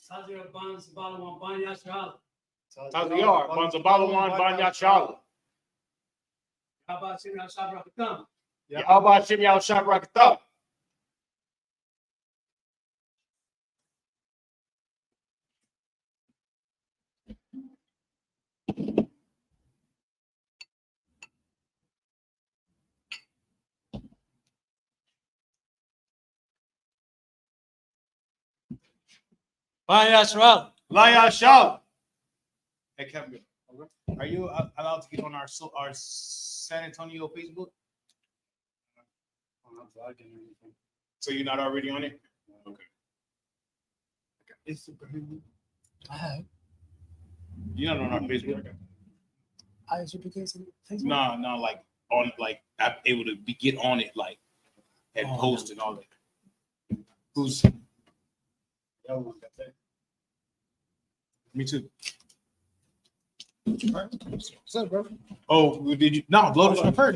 Taziyar Banz Balawan Banya Shal. Taziyar Banz Balawan Banya Shal. Yaba Shim Yal Shab Rakatam. Yaba Shim Yal Shab Rakatam. Banya Shal. Laya Shal. Hey Kevin, are you allowed to get on our San Antonio Facebook? So you're not already on it? Okay. Isupk. I have. You're not on our Facebook. Isupk Facebook? No, like on like I'm able to get on it like and post and all that. Who's me too. What's up, bro? Oh, did you? No, blow the shofar.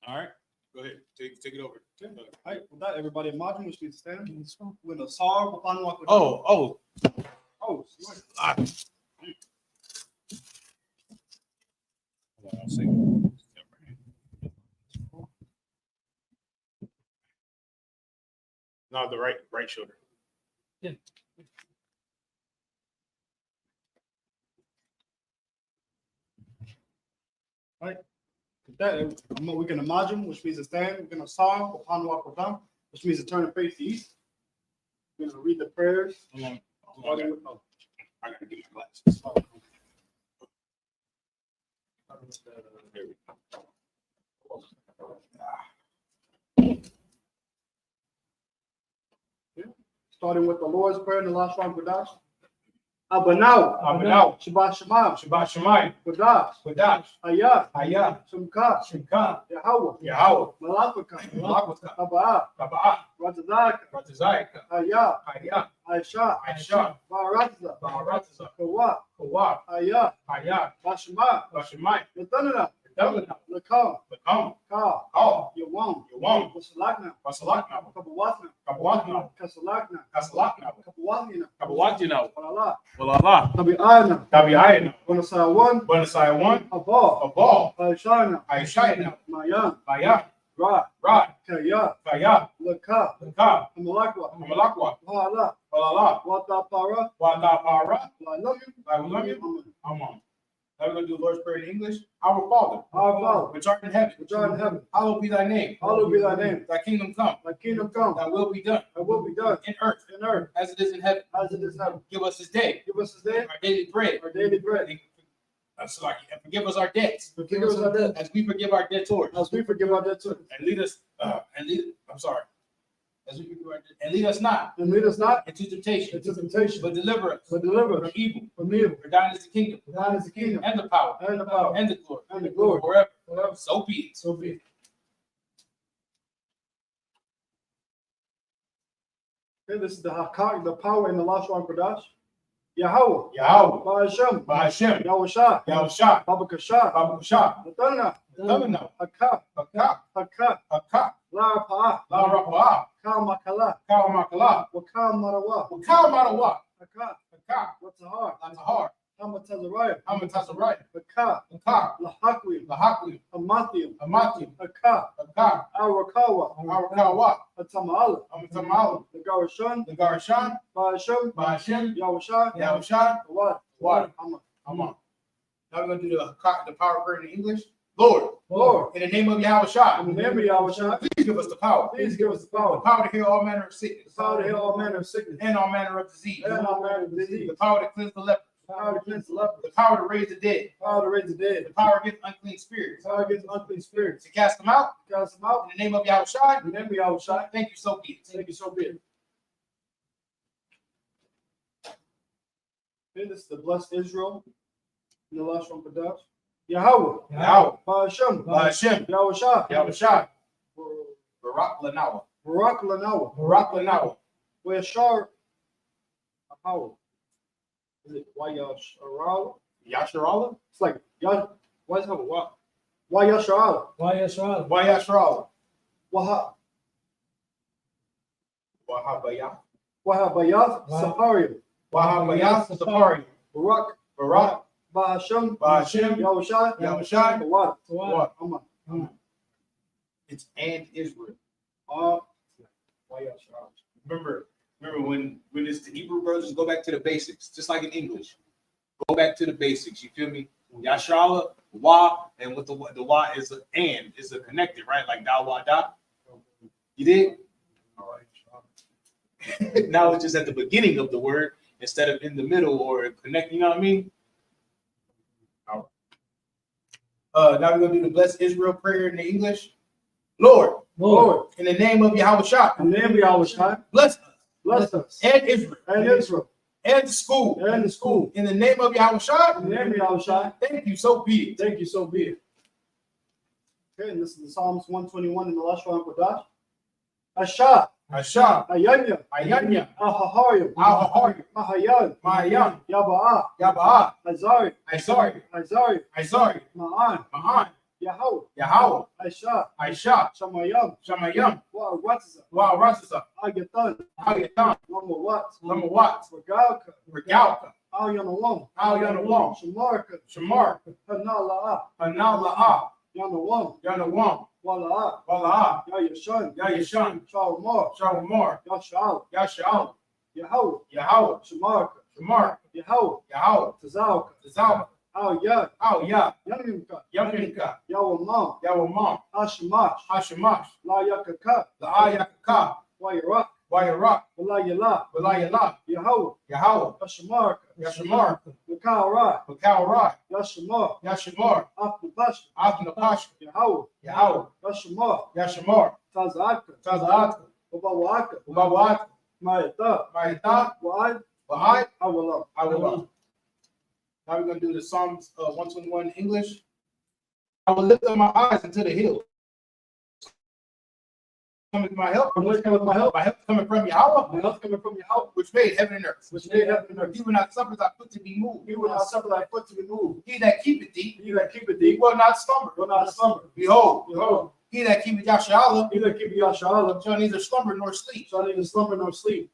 All right, go ahead. Take it over. All right, with that, everybody, imagine which means stand. When the sar, Oh. Oh, No, the right shoulder. Yeah. All right. With that, we can imagine, which means to stand. We're gonna sar, which means to turn and face the east. We're gonna read the prayers. Hold on. I gotta get my glasses. There we go. Starting with the Lord's Prayer in the last round, Kodash. Abanau, Shabbat Shema, Shabbat Shemayim. Kodash, Ayah, Shemka, Yahweh, Malakaka, Abaa, Ratazaka, Ayah, Aisha, Baratza, Kawa, Ayah, Bashema, Yatanana, Lakam, Ka, Yawam, Wasalakna, Kabawatna, Kasalakna, Kabawatna, Walala, Tabi'ayna, Bonasai 1, Abal, Aishayna, Mayan, Ra, Kaya, Laka, Hamalakwa, Walala, Watapara, Lalamim, Amen. Now we're going to do the Lord's Prayer in English. Our Father, which art in heaven, hallowed be thy name. Thy kingdom come. Thy will be done. In earth. As it is in heaven. Give us this day. Our daily bread. And forgive us our debts. As we forgive our debtors. And lead us. As we forgive our debtors. And lead us not into temptation. But deliver us from evil. For thine is the kingdom. And the power. And the glory. Forever. So be it. Okay, this is the power in the last one, Kodash. Yahweh, Ba'ashem, Yahushua, Babakasha, Latana, Haka, La Rafa'ah, Ka Marawa, Haka, Latahar, Hamatazariah, Haka, Lahakwi, Hamathium, Haka, Arakawa, Hatama'ala, the Garashan, Ba'ashem, Yahushua, Water. Amen. Now we're going to do the power prayer in English. Lord, in the name of Yahushua, please give us the power. The power to heal all manner of sickness. And all manner of disease. The power to cleanse the leper. The power to raise the dead. The power against unclean spirits. To cast them out. In the name of Yahushua. Thank you, so be it. Okay, this is the blessed Israel. In the last one, Kodash. Yahweh, Ba'ashem, Yahushua, Barak Lanawa, We're Shar Yahweh. Is it Wayasharala? Yasharala? It's like why is it what? Wayasharala? Wayasharala. Wayasharala? Waha Wahabaya? Wahabayat Safaria. Wahabaya Safari? Barak Barak? Bahasham Bahasham? Yahushai Yahushai? What? What? Aman. It's and Israel. Wayasharala. Remember when it's the Hebrew versions, go back to the basics, just like in English. Go back to the basics. You feel me? Yasharala, wa, and with the wa is a connected, right? Like da wa da. You did? All right. Now it's just at the beginning of the word instead of in the middle or connect. You know what I mean? All right. Now we're gonna do the bless Israel prayer in the English. Lord, in the name of Yahushua, In the name of Yahushai, bless us, bless us and Israel, and the school, in the name of Yahushua, In the name of Yahushai, thank you, so be it. thank you, so be it. Okay, and this is the Psalms 121 in the Lashon Kodash. Asha, Asha, Ayanya, Ayanya, Ahaharium, Ahaharium, Mahayan, Mahayan, Yaba'a, Yaba'a, Azari, Isari, Ma'an, Ma'an, Yahweh, Yahweh, Aisha, Aisha, Shamayam, Shamayam, Wa'aratza, Wa'aratza, Agatan, Agatan, Lamawat, Lamawat, Regalka, Regalka, Al Yanawam, Yanawam, Shamarka, Shamar, Hanala'a, Hanala'a, Yanawam, Yanawam, Wala'a, Wala'a, Yayashan, Yayashan, Shalmar, Shalmar, Yashal, Yashal, Yahweh, Yahweh, Shamarka, Shamar, Yahweh, Yahweh, Tazalka, Zalma, Al Yad, Al Ya, Yanimka, Yaminka, Yawamam, Yawamam, Hashamash, Hashamash, La Yakaka, La'ayakaka, Wayarak, Wayarak, Walayala, Walayala, Yahweh, Yahweh, Hashamarka, Yashamar, Wakara, Wakawara, Yashamar, Yashamar, Afnabash, Athnapash, Yahweh, Yahweh, Yashamar, Yashamar, Tazaka, Tazaat, Ubawaka, Ubawat, Mayata, Maita, Wa'ad, Bahai, Awalam. Awala. Now we're going to do the Psalms 121 in English. I will lift up my eyes into the hills. Coming to my help. From whence cometh my help? My help coming from Yahweh, My help coming from Yahweh, which made heaven and earth. which made heaven and earth. He will not suffer thy foot to be moved. He will not suffer thy foot to be moved. He that keepeth thee, He that keepeth he thee will not slumber. will not slumber. Behold, Behold, he that keepeth Yasharala he that keepeth Yasharala shall neither slumber nor sleep. shall neither slumber nor sleep.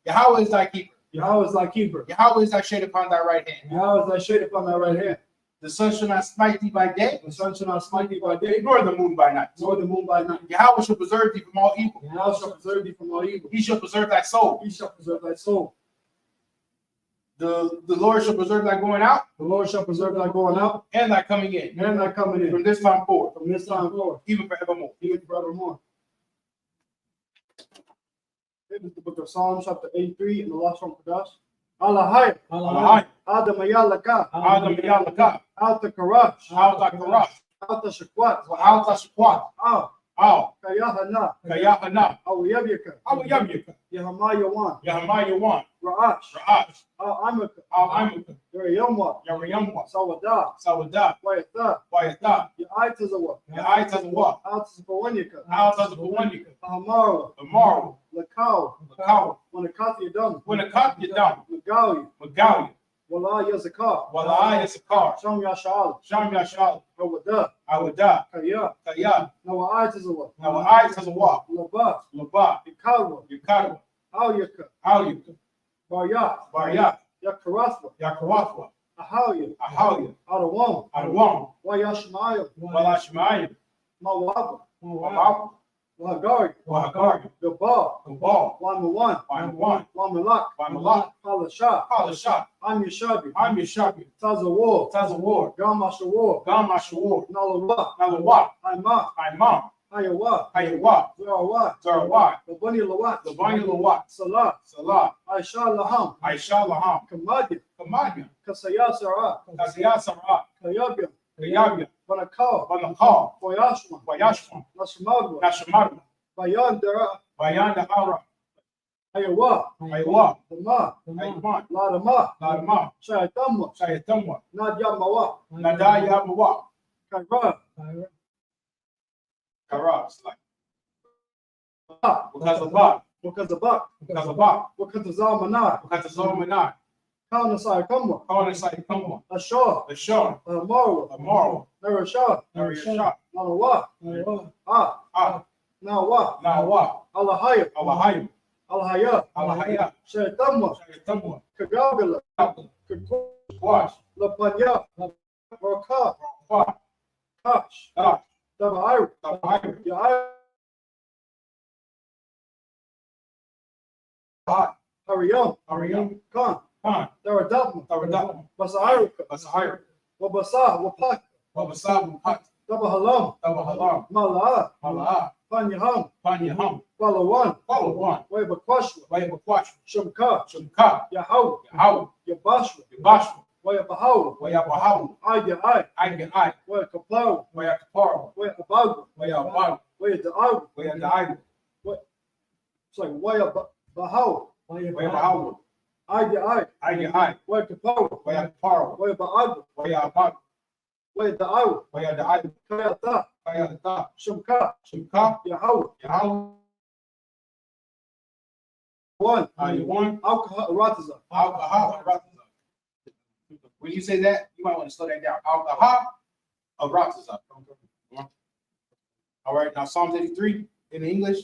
Yahweh is thy keeper. Yahweh is thy keeper. Yahweh is thy shade upon thy right hand. Yahweh is thy shade upon thy right hand. The sun shall not smite thee by day, The sun shall not smite thee by day, nor the moon by night. nor the moon by night. Yahweh shall preserve thee from all evil. Yahweh shall preserve thee from all evil. He shall preserve thy soul. He shall preserve thy soul. The Lord shall preserve thy going out The Lord shall preserve thy going out and thy coming in and thy coming from in this time forward, from this time forth, even forevermore. even forevermore. This is the book of Psalms, chapter 83, in the last one for us. Alahai, Allah. Adamayalaka, Adam Yalaka, Alta Karash, Alta Karash, Alta Shakwat, Alta Shakwat, Al, Al, Kayahana, Kayahana, Awyabika, Awayamyaka, Yahamayawan, Yahmaya Wan, Ra'ash, Ra'ash, Al Amaka, Al Amaka, Yariyamwa, Yariyamwa, Sawada, Sawadah, Wayatha, Wayatha, Yaitazawa, Yaitazawa, Alta Pawanyaka, Alta Zawanyaka, Ahamara, Amaru, Lakau, Makawa, Wanakati Adam, when a cop get down, Magali, Magali, Wala Yazakar, Walai Issachar, Sham Yashal, Sham Yashal, Awada, Awadah, Kaya, Kaya, Nawaitazawa, Nawaitazawa, Laba, Laba, Ikalwa, Yukadwa, Alyaka, Alyuka, Baryat, Baryat, Yakarathwa, Yakarathwa, Ahalia, Ahalia, Adawam, Adawam, Wayashmael, Walashmaim, Mawaba, Wawab, Wagari, Wahagari, Gabal, Gabal, Wamawan, Wanawan, Wamalak, Wamalak, Palasha, Palasha, Amyashabi, I'm Yeshabi, Tazawar, Tazawar, Gamashawar, Gama Shawar, Nalawa, Nalawa, Aima, Imam, Hayawa, Hayawa, Zarawa, Zarawat, Labani Lawat, Labanya Lawat, Salah, Salah, Aisha Laham, Aisha Laham, Kamadi, Kamanya, Kasaya Sarah, Kasiyah Sarah, Kayabia, Kayabya, Banakal, Banakal, Boyashwan, Wayashwan, Nashamagwa, Nashamarma, Bayan Dara, Bayanda Hara, Hayawa, Aywa, Dama, Ayman, Ladama, Ladama, Shayatamwa, Shayatamwa, Nadyamawa, Nadaya Mawa, Kara, Karabs, like, Ba, because of Ba, Wakazabak, because of Ba, Wakazalmanar, because of Zolmanai, Kansai Kama, Kansai Kama, Ashar, Ashar, Amara, Amara, Narashah, Narishah, Nalawa, Nawa, Nawa, Alahaya, Alahayim, Alahaya, Alahaya, Shaitama, Shayatamwa, Kagabila, Wash, Lapanya, Raka, Wash, Kash, Gosh, Tabair, Tabair, Yair, Hot, Hariyam, Ariyam, Khan, Khan, Daradapma, Taradapma, Basahirka, Basahir, Wabasa, Wapak, Wabasab, Hot, Tabahalam, Tabahalam, Mala'a, Mala'a, Panyaham, Panyaham, Palawan, Palawan, Wabakwashwa, Wayabakwash, Shumka, Shumka, Yahaw, Yahaw, Yabashwa, Yabashwa, Wayabahaw, Wayabahaw, Ay, I, Wayakapaw, Wayakapar, Wayabag, Wayabag, Wayadaag, Wayadai, it's like Wayabahaw, Wayabahaw, I, I, Wayakapaw, Wayakapar, Wayabaag, Wayabag, Wayadaaw, Wayadai, Kayata, Wayadata, Shumka, Shumka, Yahaw, Yahaw, One, One, Alcohol, Rataza, Alcohol, when you say that, you might want to slow that down. Alcohol, of Rataza. All right, now Psalms 83 in English.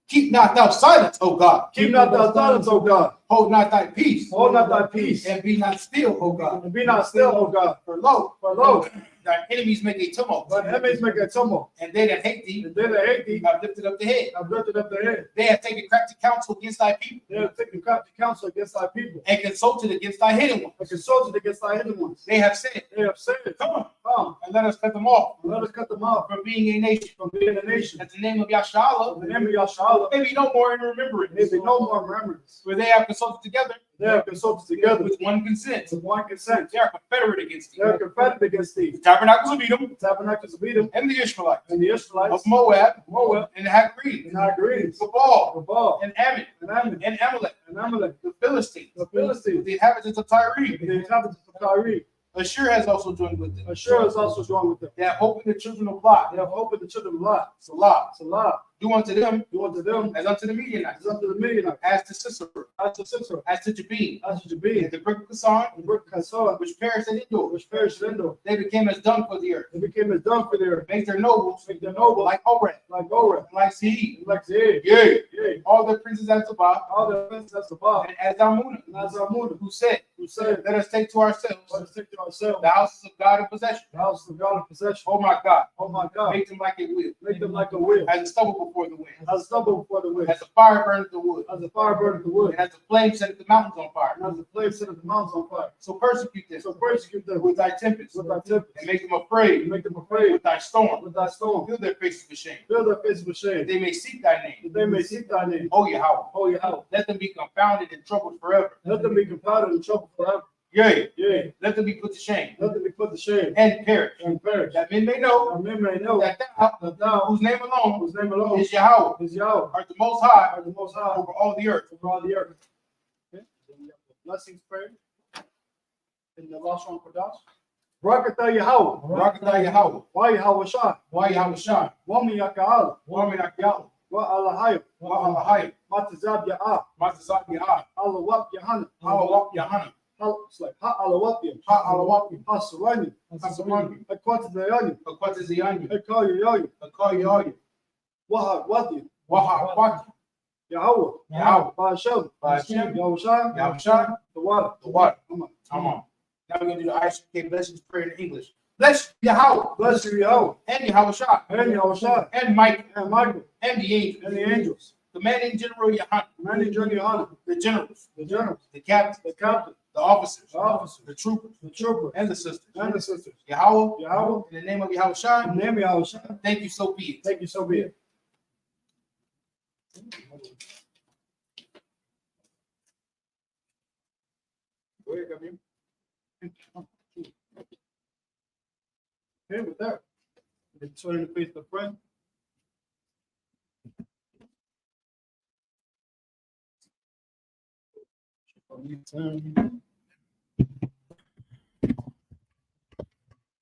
Keep not thou silence, O God. Keep not thy silence, O God. Hold not thy peace. Hold not thy peace. And be not still, O God. And be not still, O God. For lo, lo, thy enemies make a tumult. Thine enemies make a tumult. And they that hate thee, And they that hate thee have lifted up the head. have lifted up their head. They have taken crafty counsel against thy people. They have taken crafty counsel against thy people. And consulted against thy hidden ones. And consulted against thy hidden ones. They have said, They have said, come, and and let us cut them off. let us cut them off From being a nation. from being a nation. That the name of Yashala In the name of Yashala, may be no more in remembrance. may be no more remembrance. For they have consulted together They have consulted together with one consent. with one consent. They are confederate against thee. They are confederate against thee. The tabernacles of Edom The tabernacles of Edom and the Ishmaelites and the Israelites of Moab Moab and the Hagrees, and Hagrees, Gabal Gabal and Ammon and Ammon and Amalek, and Amalek, the Philistines, the Philistines, the inhabitants of Tyre. the inhabitants of Tyre. Ashur has also joined with them. Ashur is also joined with them. They have hope in the children of Lot. They have opened the children of Lot. Salah. Salah. Do unto them Do unto them as unto the Midianites, as unto the Midianites, as to Sisera, as to Sisera, as to Jabin, as to Jabin, and the brook of Kasan, the brook of Kassah, which perished at Endor. which perished in Endor. They became as dung for the earth. They became as dung for their Make their nobles make their noble like Oreb, like Oreb, like Seed. like Zeir, Yea, yea, all their princes as Zabah, all the princes of Sabbath, and as Almunah, and as Amunah, who said, who said, let us take to ourselves let us take to ourselves the houses of God in possession. the house of God in possession. Oh my God, Oh my God, make them like a wheel, make them like a wheel, as a stubble before the wind, as a stubble before the wind, as a fire burns the wood, as a fire burneth the wood, and as the flame setteth the mountains on fire. and as the flame setteth the mountains on fire. So persecute them So persecute them with thy tempest, with thy tempest, and make them and afraid make them afraid with thy storm. with thy storm. Fill their faces with shame, Fill their faces with that shame, they may seek thy name. that they may seek thy name. Oh Yahweh, Oh Yahweh, let them be confounded and troubled forever. let them be confounded and troubled forever. Yea, Yea, let them be put to shame let them be put to shame and perish, and perish. that men may know And men may know that thou, that thou, whose name alone whose name alone is Yahweh, is Yahweh, art the most high are the most high over all the earth. over all the earth. Okay. Blessings prayer. In the last one for us. Barakatah Yahweh. Barakatah Yahweh. Wa Yahweh Shah. Why Yahweh Shah? Wa mi yaka'al. Why Yahweh? Wa Alahayim. Why Alahai? Matazab Ya'ah. Matazak Yahah. Alawap Yahana. Halawak Yahana. It's like Ha Alawapim. Ha Alawak. Ha Surani. Hasamani. Akwata Dayani. Akwataziyani. Akayoyoyi. Akayoyi. Waha Wadi. Waha Akwati. Yahweh. Yahweh. Ba'ashem. Ba'ashem. Yahweh Shah. Yahweh Shah. The water. The water. Come on. Come on. Now we're going to do the Isupk blessings prayer in English. Bless Yahweh. Bless you, Yahweh. And Yahweh Shah. And Yahweh Shah. And Mike. And Michael. And the angels. And the angels. Commanding General Yahan. Many journey honor. The generals. The generals. The captains. The captain. The officers. The officers. The troopers. The trooper. And the sisters. And the sisters. Yahweh. Yahweh. In the name of Yahweh Shah. In the name of Yahweh Shah. Thank you, so be it. Thank you, so be it. Go ahead, come here. Okay, with that, let's turn to face the friend.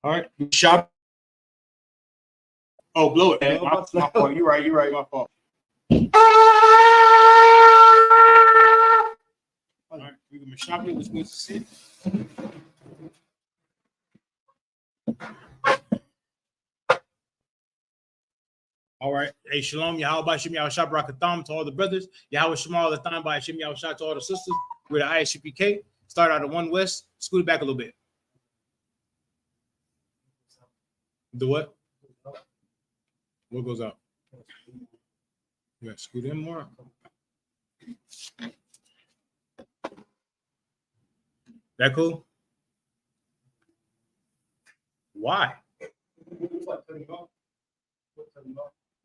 All right. Shop. Oh, blow it. Man. My fault. You're right. You're right. My fault. All right. We can Mashaki, which means to sit. All right. Hey, shalom. Yahweh Shem Yahushua Barakatham to all the brothers. Yahweh Shem all the time by Shem Yahushua to all the sisters. We're the ISUPK. Start out of 1 West. Scoot it back a little bit. The what? What goes out? You got to scoot in more. That cool? Why?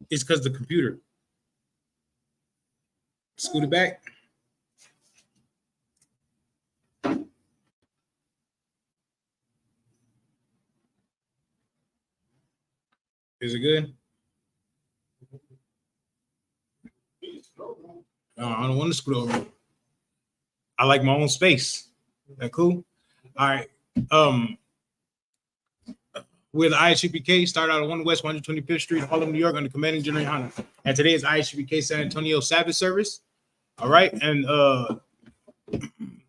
It's because the computer. Scoot it back. Is it good? I don't want to scoot over. I like my own space. That cool? All right. We're the ISUPK, start out at 1 West 125th Street, Harlem, New York, under commanding General Hunter. And today is ISUPK San Antonio Sabbath service. All right. And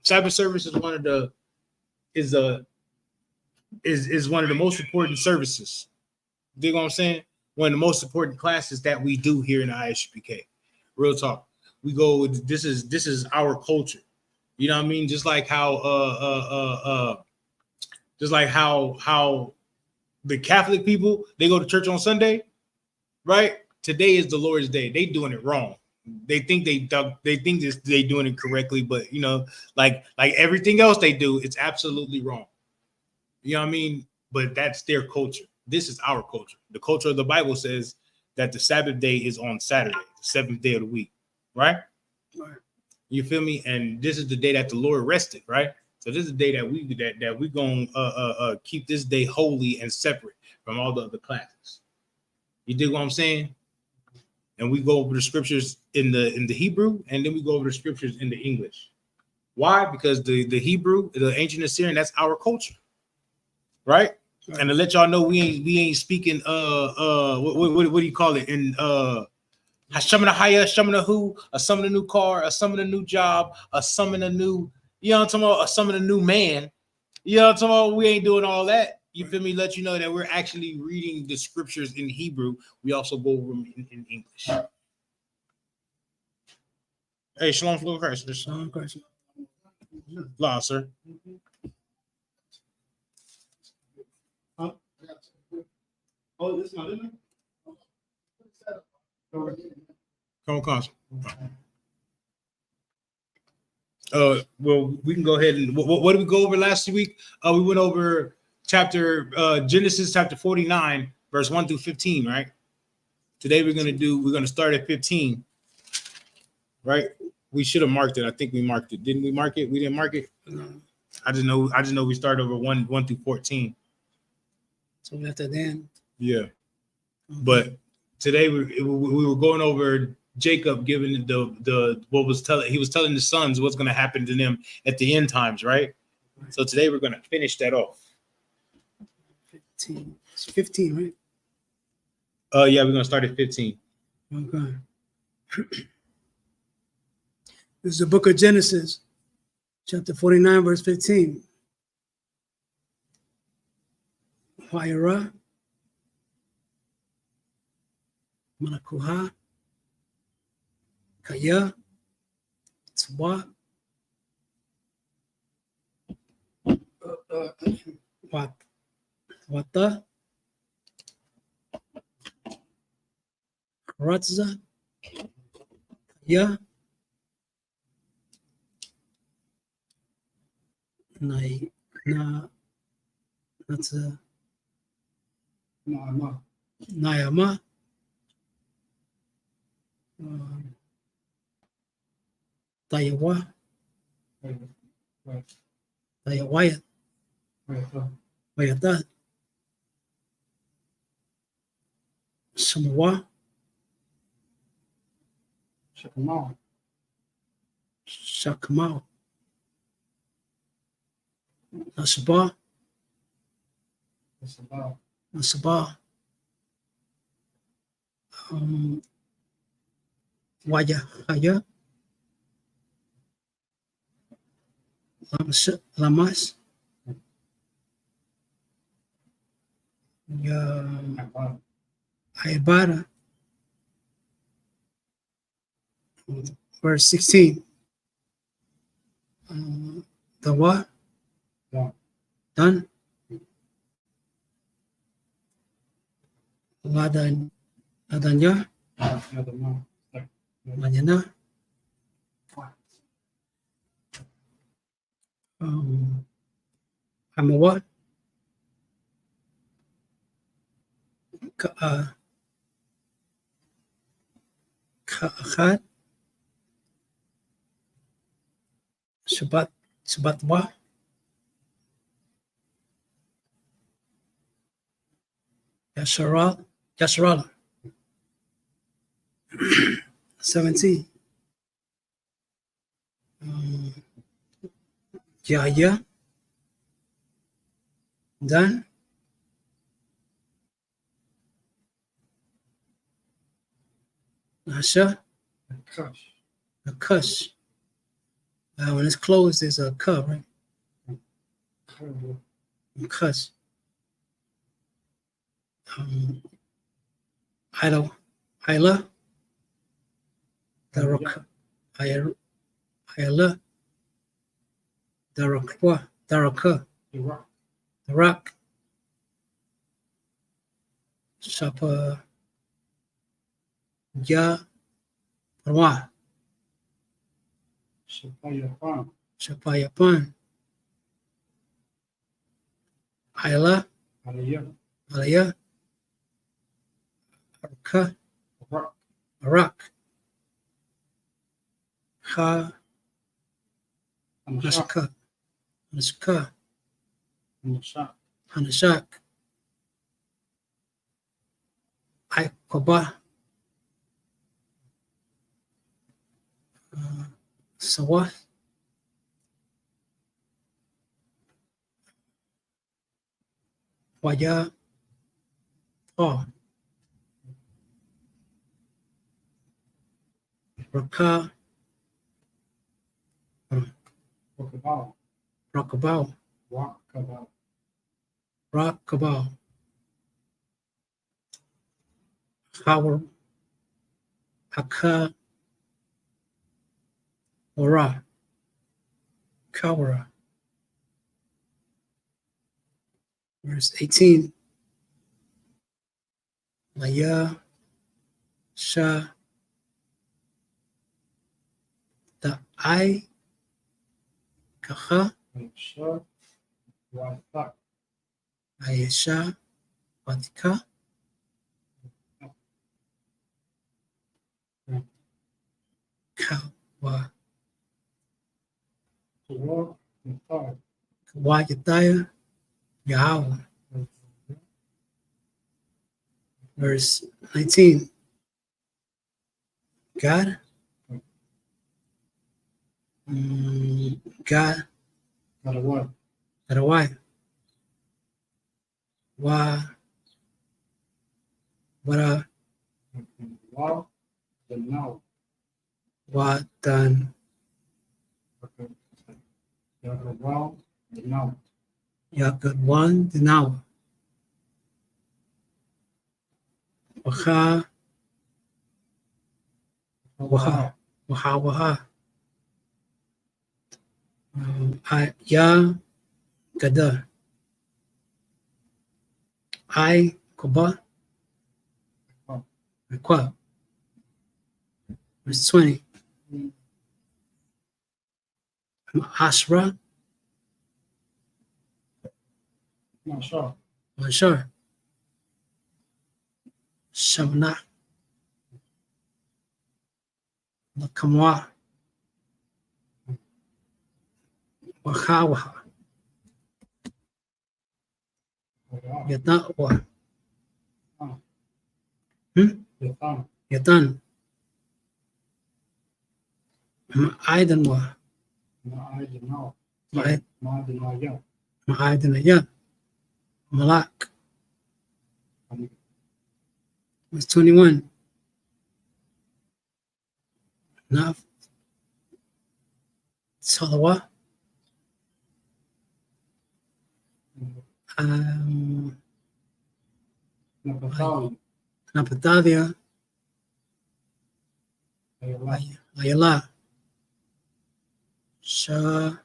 Sabbath service is one of the one of the most important services. You know what I'm saying? One of the most important classes that we do here in the ISUPK. Real talk. We go, this is our culture. You know what I mean? Just like how the Catholic people, they go to church on Sunday, right? Today is the Lord's Day. They doing it wrong. They think they doing it correctly, but you know, like everything else they do, it's absolutely wrong. You know what I mean? But that's their culture. This is our culture. The culture of the Bible says that the Sabbath day is on Saturday, the 7th day of the week, right? Right. You feel me? And this is the day that the Lord rested, right? So this is the day that we gonna keep this day holy and separate from all the other classes. You dig what I'm saying? And we go over the scriptures in the Hebrew, and then we go over the scriptures in the English. Why? Because the Hebrew, the ancient Assyrian, that's our culture, right? And to let y'all know, we ain't speaking what do you call it in Hashem Haya, Hashem Hu, a summon a new car, a summon a new job, a summon a new, you know what I'm talking about, a summon a new man. You know what I'm talking about? We ain't doing all that. You feel me? Let you know that we're actually reading the scriptures in Hebrew. We also go over them in English. Hey, shalom, flow Christ. Shalom, Christ. Law, sir. Huh? Oh, this not in there? Come on. Well, we can go ahead and what did we go over last week? We went over Genesis chapter 49, verse 1 through 15, right? Today we're gonna start at 15, right? We should have marked it. I think we marked it. Didn't we mark it? We didn't mark it. No. I just know we started over 1 through 14. So after then. Yeah. But today we were going over Jacob giving he was telling the sons what's going to happen to them at the end times, right? So today we're going to finish that off. 15. It's 15, right? Yeah, we're going to start at 15. Okay. This is the book of Genesis, chapter 49, verse 15. Huayra, Manakuha, Kaya, Tzwa, Wata, Ratza, Kaya, Nayama, Tayawa, Tayawaya, Wayata, Samoa, Shakmao, Nasaba, Waya, Haya, Lamas. Ibada. Verse 16. The what? Done. Done. Ladanya. Mañana. I'm a what? Khat. Shabbat what? Yasharal. 17. Yeah. Done. Nasha. A cuss. When it's closed, there's a cuh, right? Cuss. Idle. Isla. Daraka. Isla. Daraka. The rock. Shapa. Ya. Parwa. Shapayapan. Isla. Alaya. Arka. Arak. Ha. Nashka. Hanashak. Ikoba. Sawa. Waya. Oh. Raka. Rockabao. Howard. Haka. Ora. Kawara. Verse 18. Maya. Sha. The I. Kaha. Ayesha. Vatika. Kawa. Kawajataya. Yahweh. Verse 19. God. God. Got a wife. Why? What? What done? Yakut one now. Waha. Ya Gada. I Kuba. Qua. Verse 20. Ashra. Not sure. Shamna. Nakamwa. Wahawa. Yatwa. Yatan. Aidanwa. Ma'aidanaya. Malak. Verse 21. Naf. Salawa. Naphtali, Ayala, Shalaka,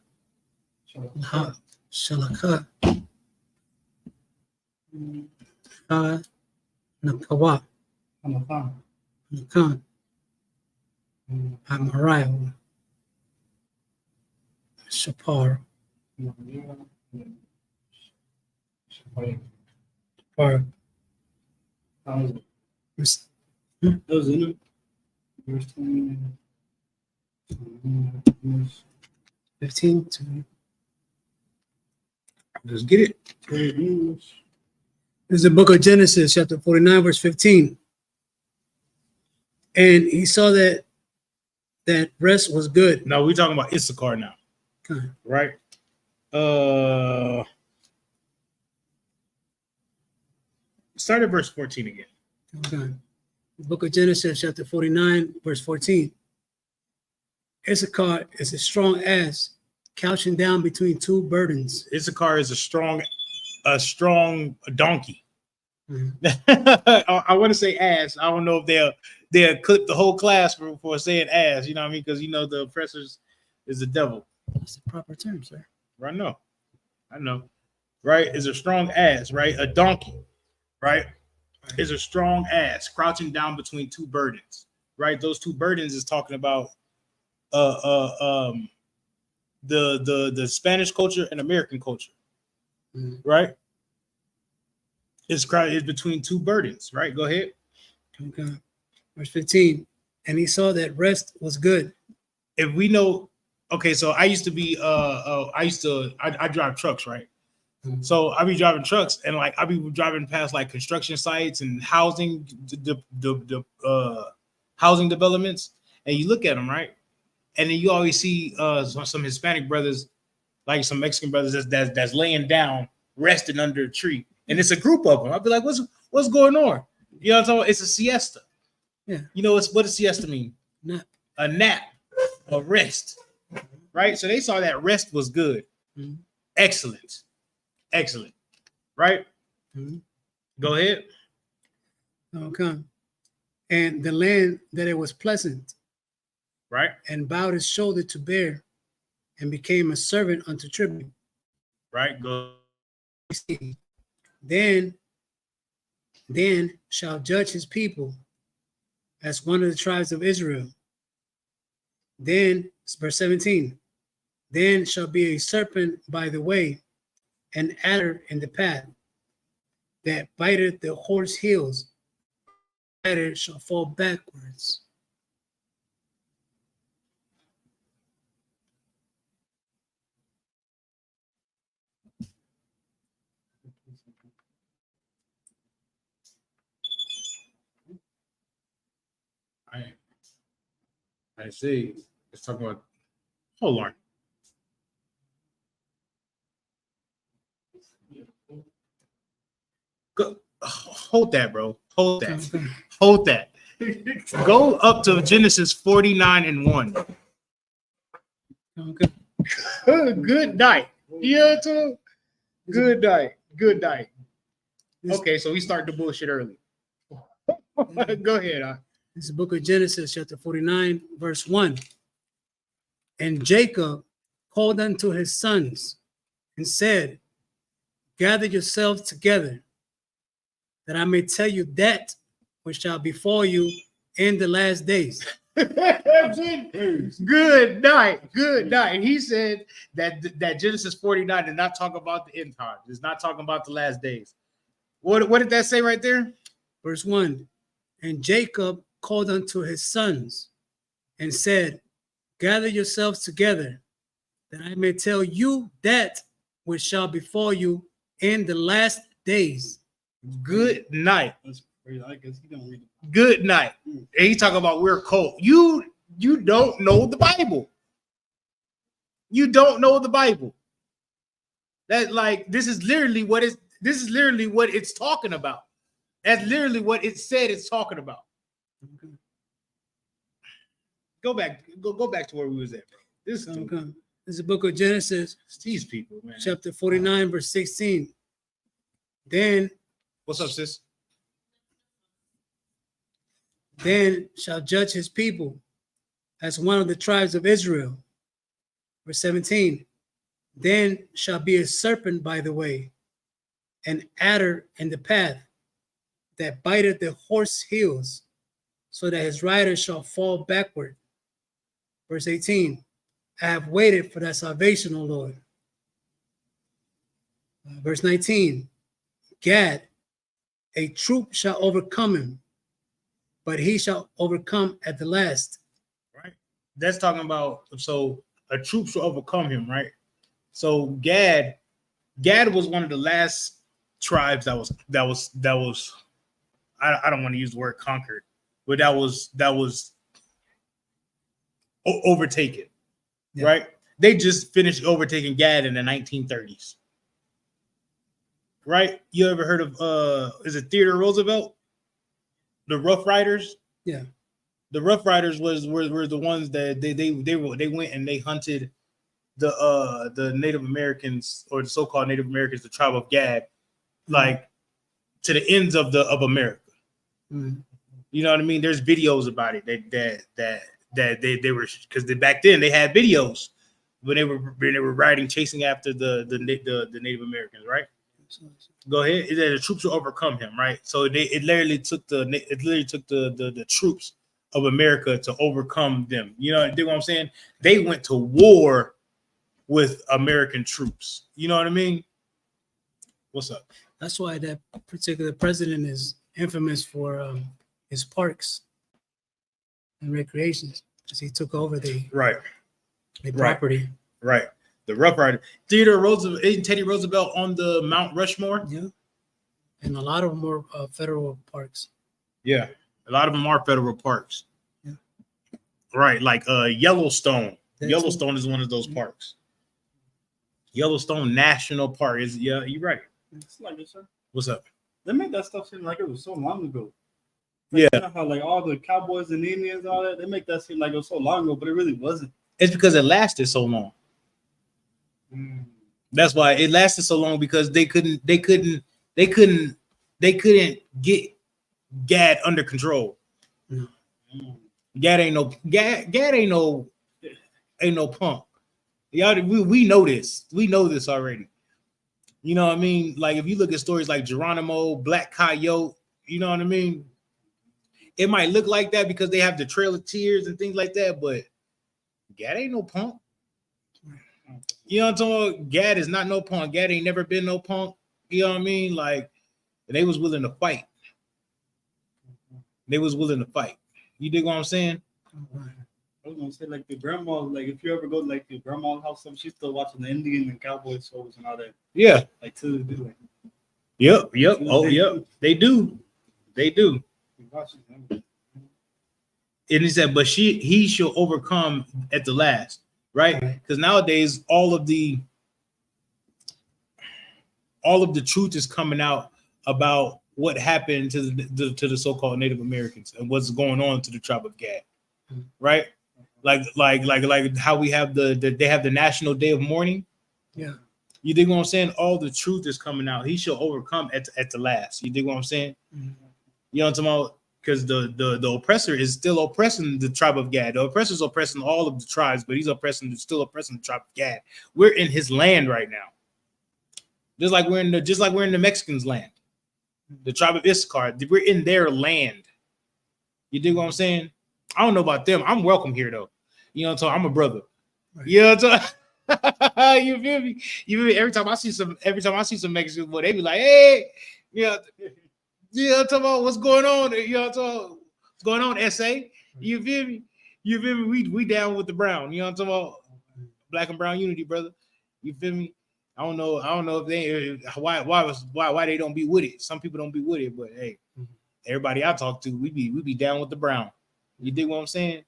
Nakawa, Nakan, Amariah, Shapar, Shapar, Those in it. Verse 20. 15 to let's get it. This is the book of Genesis, chapter 49, verse 15. And he saw that rest was good. No, we're talking about Isupk now. Okay. Right? Start at verse 14 again. Okay. The book of Genesis, chapter 49, verse 14. Isupk is a strong ass, couching down between two burdens. Isupk is a strong donkey. Mm-hmm. I want to say ass. I don't know if they'll clip the whole class for saying ass. You know what I mean? Because the oppressors is the devil. That's the proper term, sir. I know. Right? Is a strong ass, right? A donkey, right? Is a strong ass crouching down between two burdens, right? Those two burdens is talking about the Spanish culture and American culture, right? It's between two burdens, right? Go ahead. Okay. Verse 15. And he saw that rest was good. If we know, okay, so I used to be I drive trucks, right? Mm-hmm. So I be driving trucks and like I be driving past like construction sites and housing housing developments, and you look at them, right? And then you always see some Hispanic brothers, like some Mexican brothers that's laying down, resting under a tree. And it's a group of them. I'll be like, what's going on? You know what I'm talking about? It's a siesta. Yeah. You know what does siesta mean? Nap. A nap, a rest. Right? So they saw that rest was good. Mm-hmm. Excellent. Right? Mm-hmm. Go ahead. Okay. And the land that it was pleasant. Right. And bowed his shoulder to bear and became a servant unto tribute. Right. Go. Then shall judge his people as one of the tribes of Israel. Then, verse 17, then shall be a serpent by the way, an adder in the path, that biteth the horse heels, adder shall fall backwards. I see. Let's talk about. Hold on. Go, hold that, bro. Hold that. Go up to Genesis 49 and 1. Okay. Good night. Yeah, too. Good night. Okay, so we start the bullshit early. Go ahead. This is the book of Genesis, chapter 49, verse 1. And Jacob called unto his sons and said, gather yourselves together, that I may tell you that which shall befall you in the last days. Good night. He said that Genesis 49 did not talk about the end time. It's not talking about the last days. What did that say right there? Verse 1. And Jacob called unto his sons and said, gather yourselves together, that I may tell you that which shall befall you in the last days. Good night. I guess he don't read it. Good night. And he talking about we're cold. You don't know the Bible. You don't know the Bible. That like this is literally what it's talking about. That's literally what it said it's talking about. Okay. Go back to where we was at, bro. This is the book of Genesis. These people, man. Chapter 49, verse 16. Then What's up, sis? then shall judge his people as one of the tribes of Israel. Verse 17. Then shall be a serpent by the way, an adder in the path, that biteth the horse heels, so that his rider shall fall backward. Verse 18. I have waited for thy salvation, O Lord. Verse 19. Gad, a troop shall overcome him, but he shall overcome at the last. Right. That's talking about, so a troop shall overcome him, right? So Gad was one of the last tribes that was I don't want to use the word conquered, but that was overtaken, Yeah. right? They just finished overtaking Gad in the 1930s. Right? You ever heard of is it Theodore Roosevelt? The Rough Riders? Yeah. The Rough Riders were the ones that they went and they hunted the Native Americans, or the so-called Native Americans, the tribe of Gad, like to the ends of America. Mm-hmm. You know what I mean? There's videos about it that they were, because back then they had videos when they were riding, chasing after the Native Americans, right? Go ahead. It said the troops will overcome him, right? So it literally took the troops of America to overcome them. You know what I'm saying? They went to war with American troops. You know what I mean? What's up? That's why that particular president is infamous for his parks and recreations, because he took over the property. Right. The Rough Rider. Theodore Roosevelt, isn't Teddy Roosevelt on the Mount Rushmore? Yeah. And a lot of them were federal parks. Yeah. A lot of them are federal parks. Yeah. Right. Like Yellowstone. That's Yellowstone is one of those parks. Yellowstone National Park is, yeah, you're right. It's like this, sir. What's up? They make that stuff seem like it was so long ago. Yeah. You know how like all the cowboys and Indians, all that, they make that seem like it was so long ago, but it really wasn't. It's because it lasted so long. That's why it lasted so long, because they couldn't get Gad under control. Mm. Gad ain't no punk. Y'all, we know this. We know this already. You know what I mean? Like if you look at stories like Geronimo, Black Coyote, you know what I mean? It might look like that because they have the Trail of Tears and things like that, but Gad ain't no punk. You know what I'm talking about? Gad is not no punk. Gad ain't never been no punk. You know what I mean? Like, they was willing to fight. They was willing to fight. You dig what I'm saying? I was gonna say, like the grandma, like if you ever go to like your grandma's house, she's still watching the Indian and cowboy shows and all that. Yeah. Like to the like. Yep. Oh, yep. They do. And he said, but he shall overcome at the last, right? Because nowadays all of the truth is coming out about what happened to the so-called Native Americans and what's going on to the tribe of Gad, right? Like how we have they have the National Day of Mourning. Yeah. You dig what I'm saying? All the truth is coming out. He shall overcome at the last. You dig what I'm saying? Mm-hmm. You know what I'm talking about? Because the oppressor is still oppressing the tribe of Gad. The oppressor is oppressing all of the tribes, but he's still oppressing the tribe of Gad. We're in his land right now. Just like we're in the Mexicans' land. The tribe of Isupk, we're in their land. You dig what I'm saying? I don't know about them. I'm welcome here though. You know what I'm talking? I'm a brother. Right. You know what I'm talking? You feel me? You feel me? Every time I see some Mexicans, boy, they be like, hey, yeah. You know what I'm talking about? What's going on? You know what I'm talking about? What's going on, SA? You feel me? You feel me? We down with the brown. You know what I'm talking about? Black and brown unity, brother. You feel me? I don't know if they why they don't be with it. Some people don't be with it, but hey, everybody I talk to, we be down with the brown. You dig what I'm saying?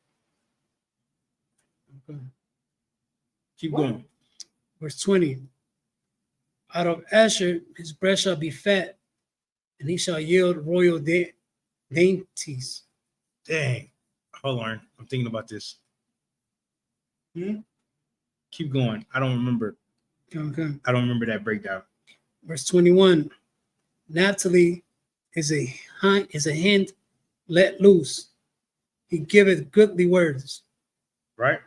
Okay. Keep going. Verse 20. Out of Asher his breast shall be fat, and he shall yield royal dainties. Dang. Hold on. I'm thinking about this. Keep going. I don't remember. Okay. I don't remember that breakdown. Verse 21. Naphtali is a hind let loose. He giveth goodly words. Right?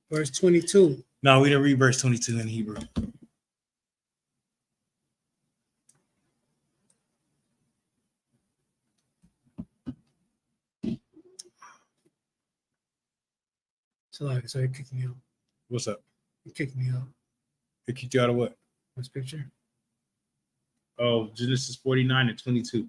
Verse 22. No, we didn't read verse 22 in Hebrew. So he kicked me out. What's up? He kicked me out. It kicked you out of what? This picture. Oh, Genesis 49 and 22.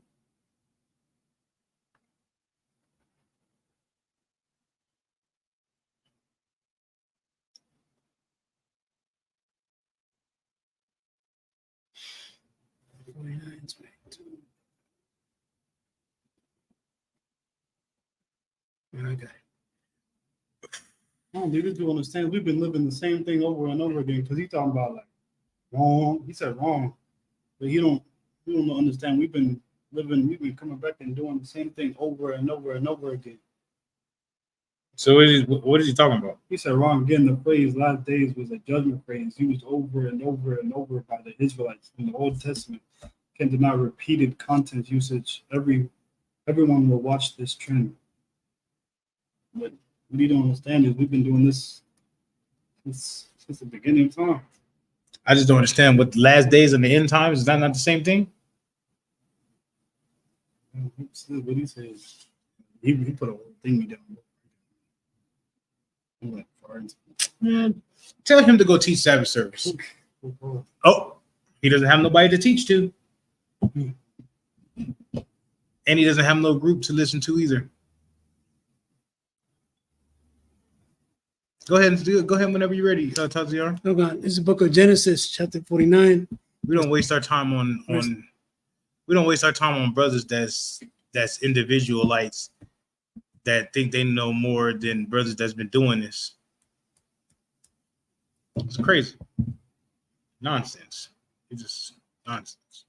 Okay. No, they just don't understand. We've been living the same thing over and over again because he's talking about like wrong. He said wrong, but he don't understand. We've been coming back and doing the same thing over and over and over again. So what is he talking about? He said wrong again. The phrase "last days" was a judgment phrase used over and over and over by the Israelites in the Old Testament. Can deny repeated content usage. Everyone will watch this trend. But what you don't understand is we've been doing this since the beginning of time. I just don't understand what the last days and the end times, is that not the same thing? What he says, he put a whole thing down. I'm like, Man, tell him to go teach Sabbath service. Oh, he doesn't have nobody to teach to. And he doesn't have no group to listen to either. Go ahead whenever you're ready, Taziar. Oh God, this is the book of Genesis, chapter 49. We don't waste our time on brothers that's individualites that think they know more than brothers that's been doing this. It's crazy. Nonsense. It's just nonsense.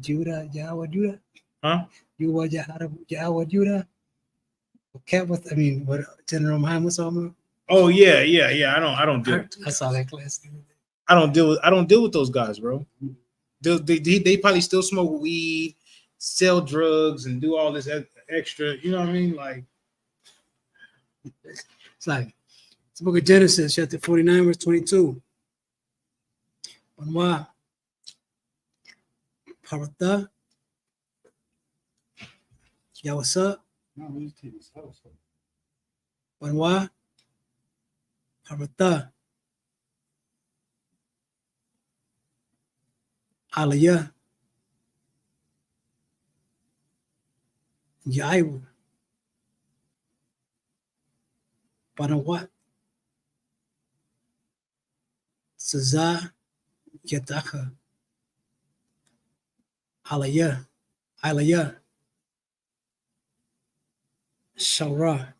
Yahweh Judah. Huh? You were Yahweh Judah. What General Muhammad was talking about? Oh yeah. I don't deal with I saw that class. I don't deal with those guys, bro. They probably still smoke weed, sell drugs, and do all this extra. You know what I mean? Like, it's the book of Genesis, chapter 49, verse 22. Banwa Paratha. Yeah, what's up? Banwa Paratha. Aliyah. Yaiwu. Banawat. Saza Yataka. Aliyah. Shara.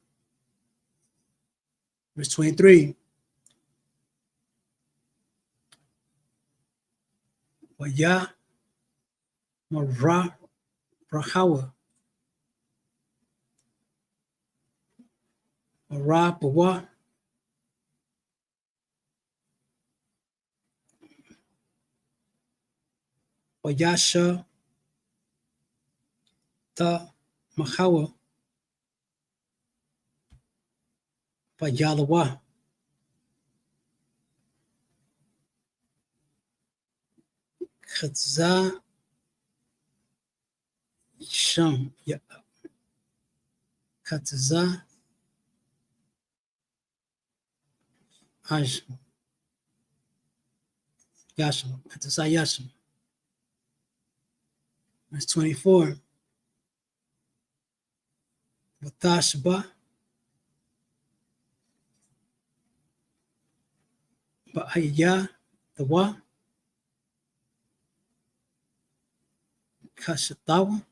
Verse 23. Waya Mara Rahawa. Mara Bawa. Wayasha Ta Mahawa. Payalawa. Khatza Sham. Yeah. Khatza Hashim. Yashim. Khatza Yashim. Verse 24. Batashba. Ba'aya. The wa. Kashatawa.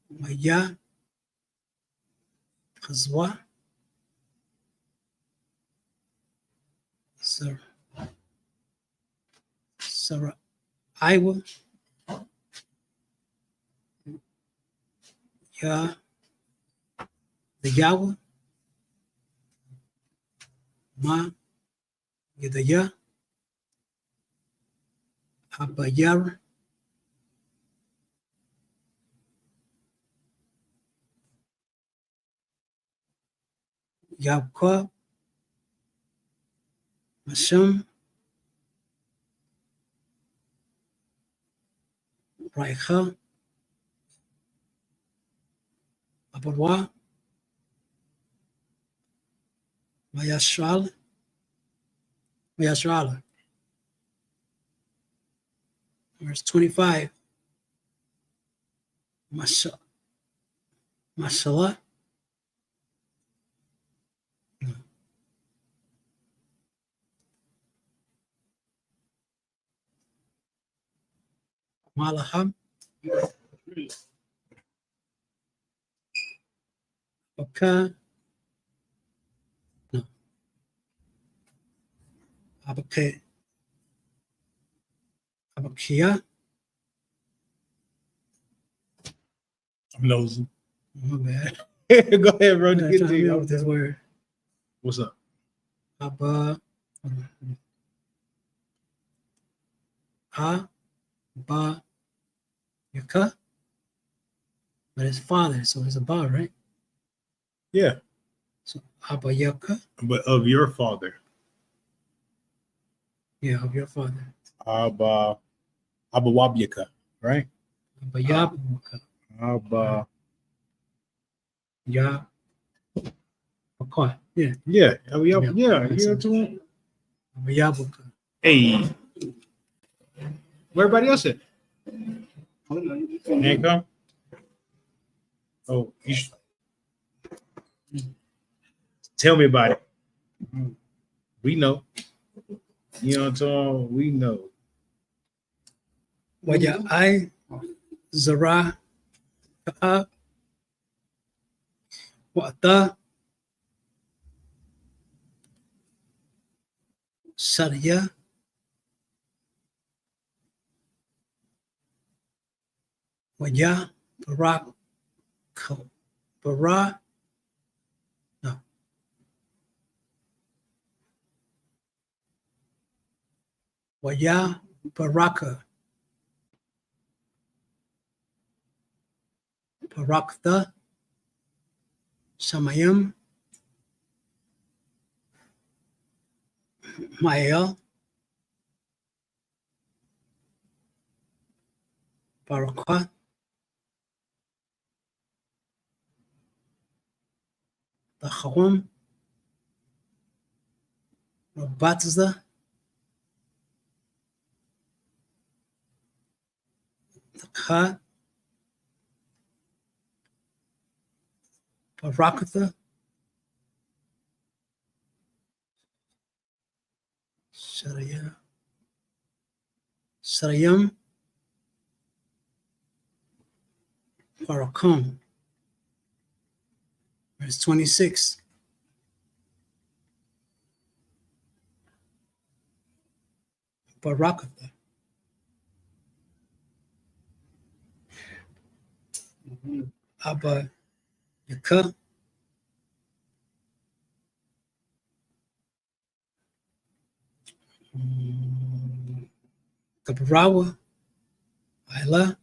Maya. Khazwa. Sarah. Iowa. Yeah. The Yahweh. Ma. Yedaya, Abayar, Yaakov, Hashem, Raicha, Abarwa, Mayashral, verse 25, Mashallah, Malaham, Baka, no, Abake, Abakia, I'm nosy. my bad. Go ahead, bro. I'm Get trying to to remember this word. What's up? Abba, Abba, Yaka, but it's father, so it's Abba, right? Yeah, So Abba Yaka, but of your father. yeah, of your father. Abba Wabyaka, right? Abba Yaka, Abba. Ya, Bakwa, yeah, Yeah. Oh, yeah. Yeah. Yeah. You know what I'm saying? Abba Yabuka. Hey. Where everybody else at? Ain't come? Oh, you should. Tell me about it. We know. You know what I'm saying? We know. Waya I, Zara, Ka'a, Wa'ata, Sarya, Waya, Barak, Bara, no. Waya, Baraka, Barakta, Samayim, Mael, Barakat, Tachawam, Rabatza, Takha, Barakatha, Saraya, Sarayam, Barakam. Verse 26. Barakatha. Abba Yaka. Kabarawa. Ayla.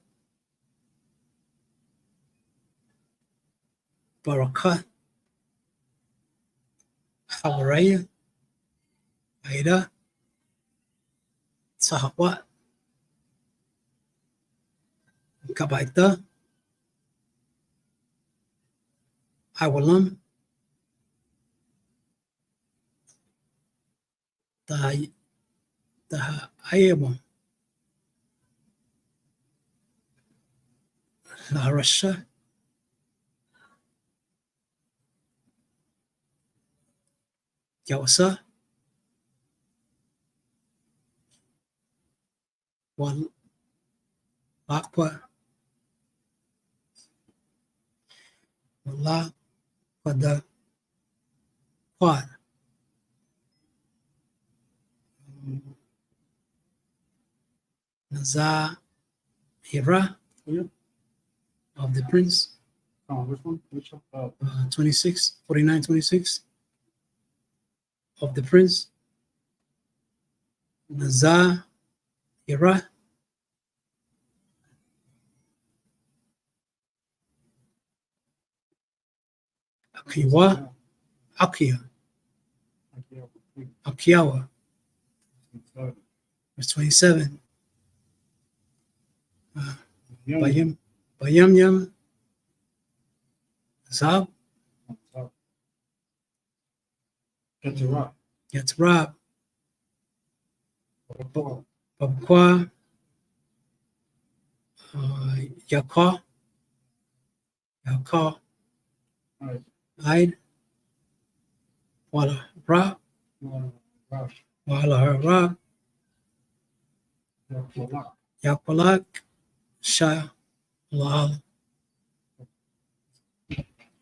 Barakat. Hawaraya. Aida. Sahawat. Kabaita. Awalam. Ayabam. Laharasha. Yawasa. Wal Aqua. Wala. Pada. Quad. Nazar. Hira. Of the prince. Oh, which one? Which one? 26, 49, 26 of the prince. Nazah, Yara, Akiwa, Akia, Akiawa. Verse 27. Bayam, Bayam Yam, Zab, Get to rock. Yatrab, Babqua, Yakwa, Yakwa, Aid, Wala Ra, Wala Ra, Yakwalak, Shah, Lal.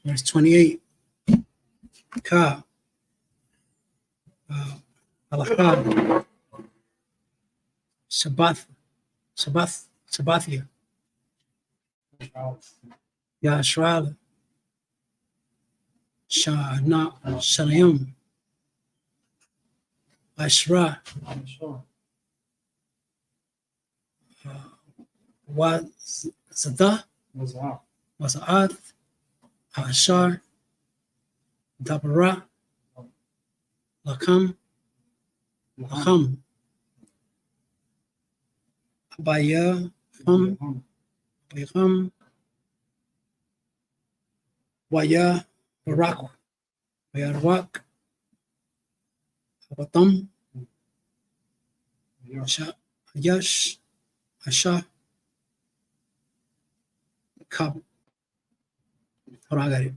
Verse 28. Ka, Alakab, Sabbath, Sabbathia, Yashral, Shana, Shalayim, Ashra, Wazada, Waza'at, Ashar, Dabara, Lakam, Lakam, Abaya, Bayam, Waya, Barak, Bayarak, Abatam, Yash, Asha, Kab. Hold on, I got it.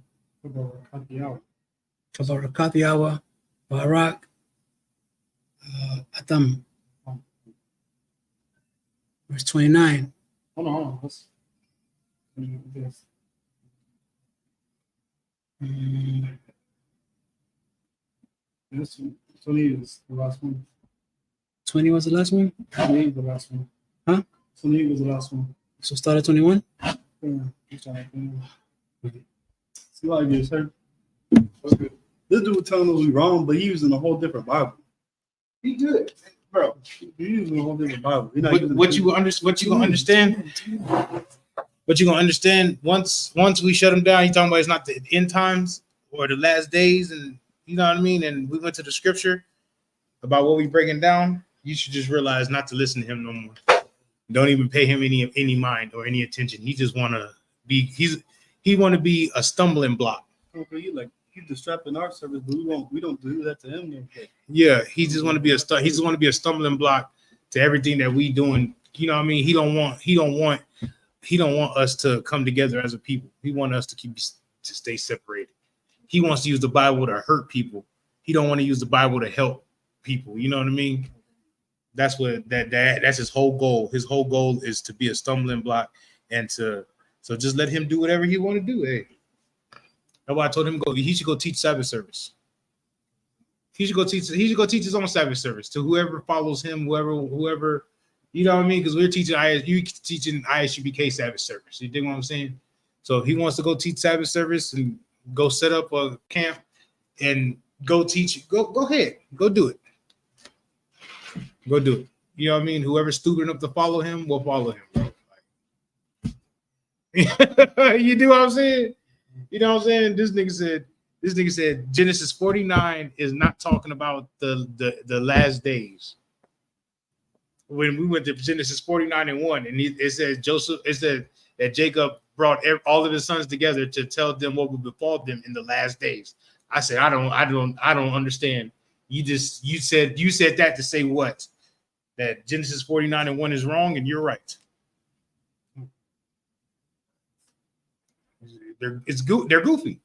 Kabarakathiawa, Barak, Atam. Verse 29. Hold on. Let's finish with this. This one, 20 is the last one. 20 was the last one? 28 is the last one. Huh? 28 was the last one. So start at 21? Yeah. See what I did, sir? That's good. This dude was telling us we wrong, but he using a whole different Bible. He good, bro. He using a whole different Bible. What you gonna understand? What you gonna understand once we shut him down? He talking about it's not the end times or the last days, and you know what I mean. And we went to the scripture about what we breaking down. You should just realize not to listen to him no more. Don't even pay him any mind or any attention. He just wanna be he wanna be a stumbling block. Okay, he's distracting our service, but we don't do that to him. Okay. Yeah, he just want to be a stumbling block to everything that we doing. You know what I mean? He don't want us to come together as a people. He want us to stay separated. He wants to use the Bible to hurt people. He don't want to use the Bible to help people. You know what I mean? That's what that's his whole goal. His whole goal is to be a stumbling block and so just let him do whatever he want to do. Hey, that's why I told him he should go teach Sabbath service. He should go teach his own Sabbath service to whoever follows him, whoever, you know what I mean? Because we're teaching ISUBK Sabbath service. You dig what I'm saying? So if he wants to go teach Sabbath service and go set up a camp and go teach, go ahead, go do it. Go do it. You know what I mean? Whoever's stupid enough to follow him will follow him, bro. You do what I'm saying? You know what I'm saying? This nigga said Genesis 49 is not talking about the last days. When we went to Genesis 49:1, and it said that Jacob brought all of his sons together to tell them what would befall them in the last days. I said, I don't understand. You said that to say what? That Genesis 49:1 is wrong, and you're right. They're goofy.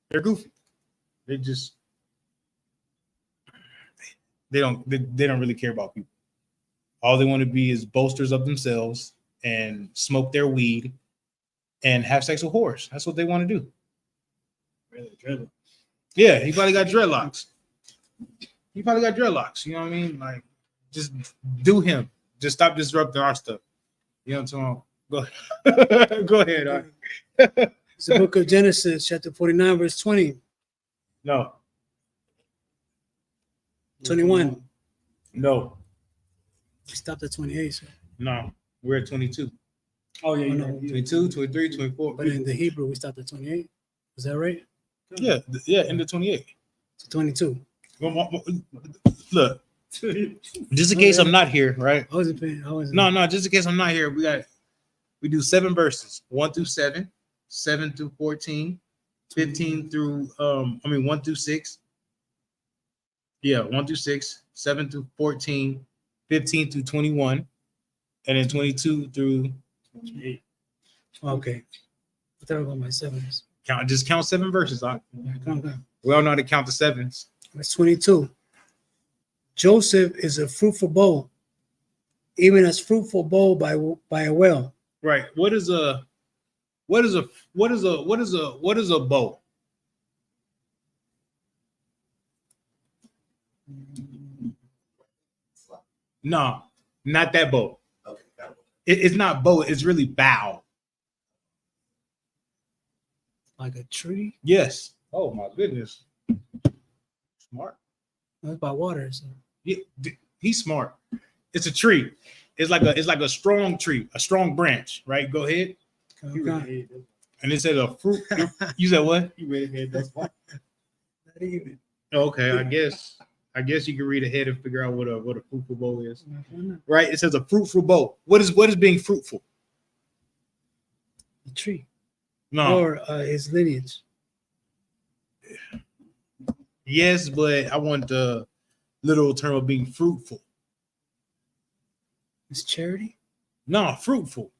They're goofy. They don't really care about people. All they want to be is boasters of themselves and smoke their weed and have sex with whores. That's what they want to do. Really? Yeah, he probably got dreadlocks. You know what I mean? Like, just do him. Just stop disrupting our stuff. You know what I'm saying? Go ahead. All right. It's the book of Genesis, chapter 49, verse 20. No. 21. No. We stopped at 28. So. No, we're at 22. Oh yeah, Oh, no. 22, 23, 24. But in the Hebrew, we stopped at 28. Is that right? Yeah, into 28. So 22. Look, just in case I'm not here, right? I wasn't paying. I wasn't. No, just in case I'm not here, we do 7 verses, 1 through 7, 7 through 14, 15 through 1 through 6. Yeah, 1 through 6, 7 through 14, 15 through 21, and then 22 through 28. Okay. I thought I was on my sevens. count 7 verses. Come. We all know how to count the sevens. That's 22. Joseph is a fruitful bow, even as fruitful bow by a well. Right. What is a bow? No, not that bow. Okay, got it. It's not bow. It's really bow. Like a tree. Yes. Oh my goodness. Smart. That's by water. So. Yeah, he's smart. It's a tree. It's like a strong tree, a strong branch. Right. Go ahead. Okay. And it says a fruit. You said what? You read ahead. That's fine. Not even. Okay. I guess you can read ahead and figure out what a fruitful bow is. Right. It says a fruitful bow. What is being fruitful? A tree. No. Or his lineage. Yes, but I want the literal term of being fruitful. His charity. No, fruitful.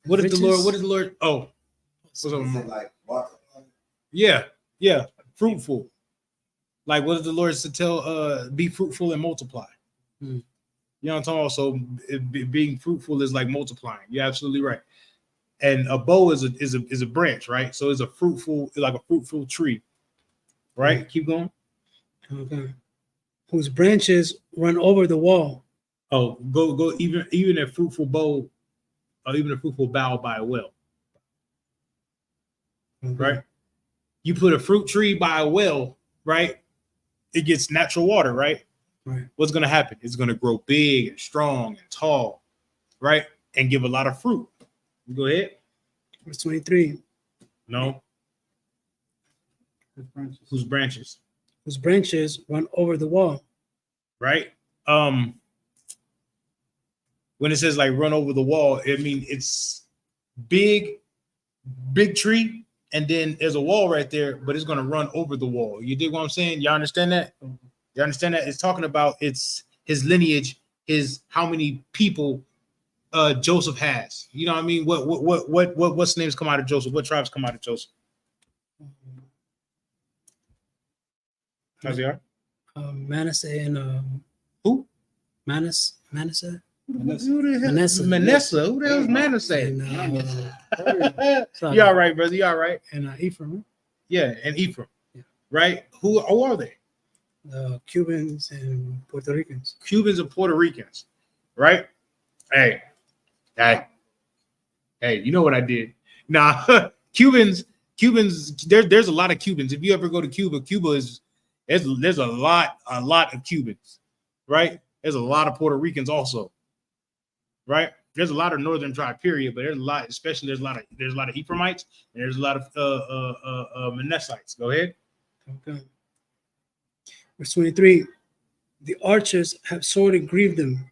What is the Lord? What is the Lord? Oh, what's up, Is Mark? it like water? Yeah, fruitful. Like what does the Lord to tell? Be fruitful and multiply. Hmm. You know what I'm talking about? So being fruitful is like multiplying. You're absolutely right. And a bow is a branch, right? So it's a fruitful tree, right? Keep going. Okay. Whose branches run over the wall. Oh, go even a fruitful bow, or even a fruitful bough by a well, right? You put a fruit tree by a well, right? It gets natural water, right? Right. What's gonna happen? It's gonna grow big and strong and tall, right? And give a lot of fruit. Go ahead. Verse 23. No. Whose branches? Whose branches run over the wall. Right? When it says like run over the wall, I mean it's big tree, and then there's a wall right there, but it's gonna run over the wall. You dig what I'm saying? Y'all understand that? You understand that? It's talking about it's his lineage, his how many people Joseph has. You know what I mean? What's names come out of Joseph? What tribes come out of Joseph? How's he are? Manasseh and Who? Manasseh. Manasseh. Manasseh. Who the hell is Manasseh? And, You all right, brother? You all right? And Ephraim. Yeah, and Ephraim. Yeah. Right? Who are they? Cubans and Puerto Ricans. Cubans and Puerto Ricans. Right? Hey, you know what I did? Nah, Cubans, there's a lot of Cubans. If you ever go to Cuba there's a lot of Cubans, right? There's a lot of Puerto Ricans also, right? There's a lot of northern tribe, period, but there's a lot, especially there's a lot of Ephraimites and there's a lot of Manassites. Go ahead. Okay. Verse 23. The archers have sorely grieved him,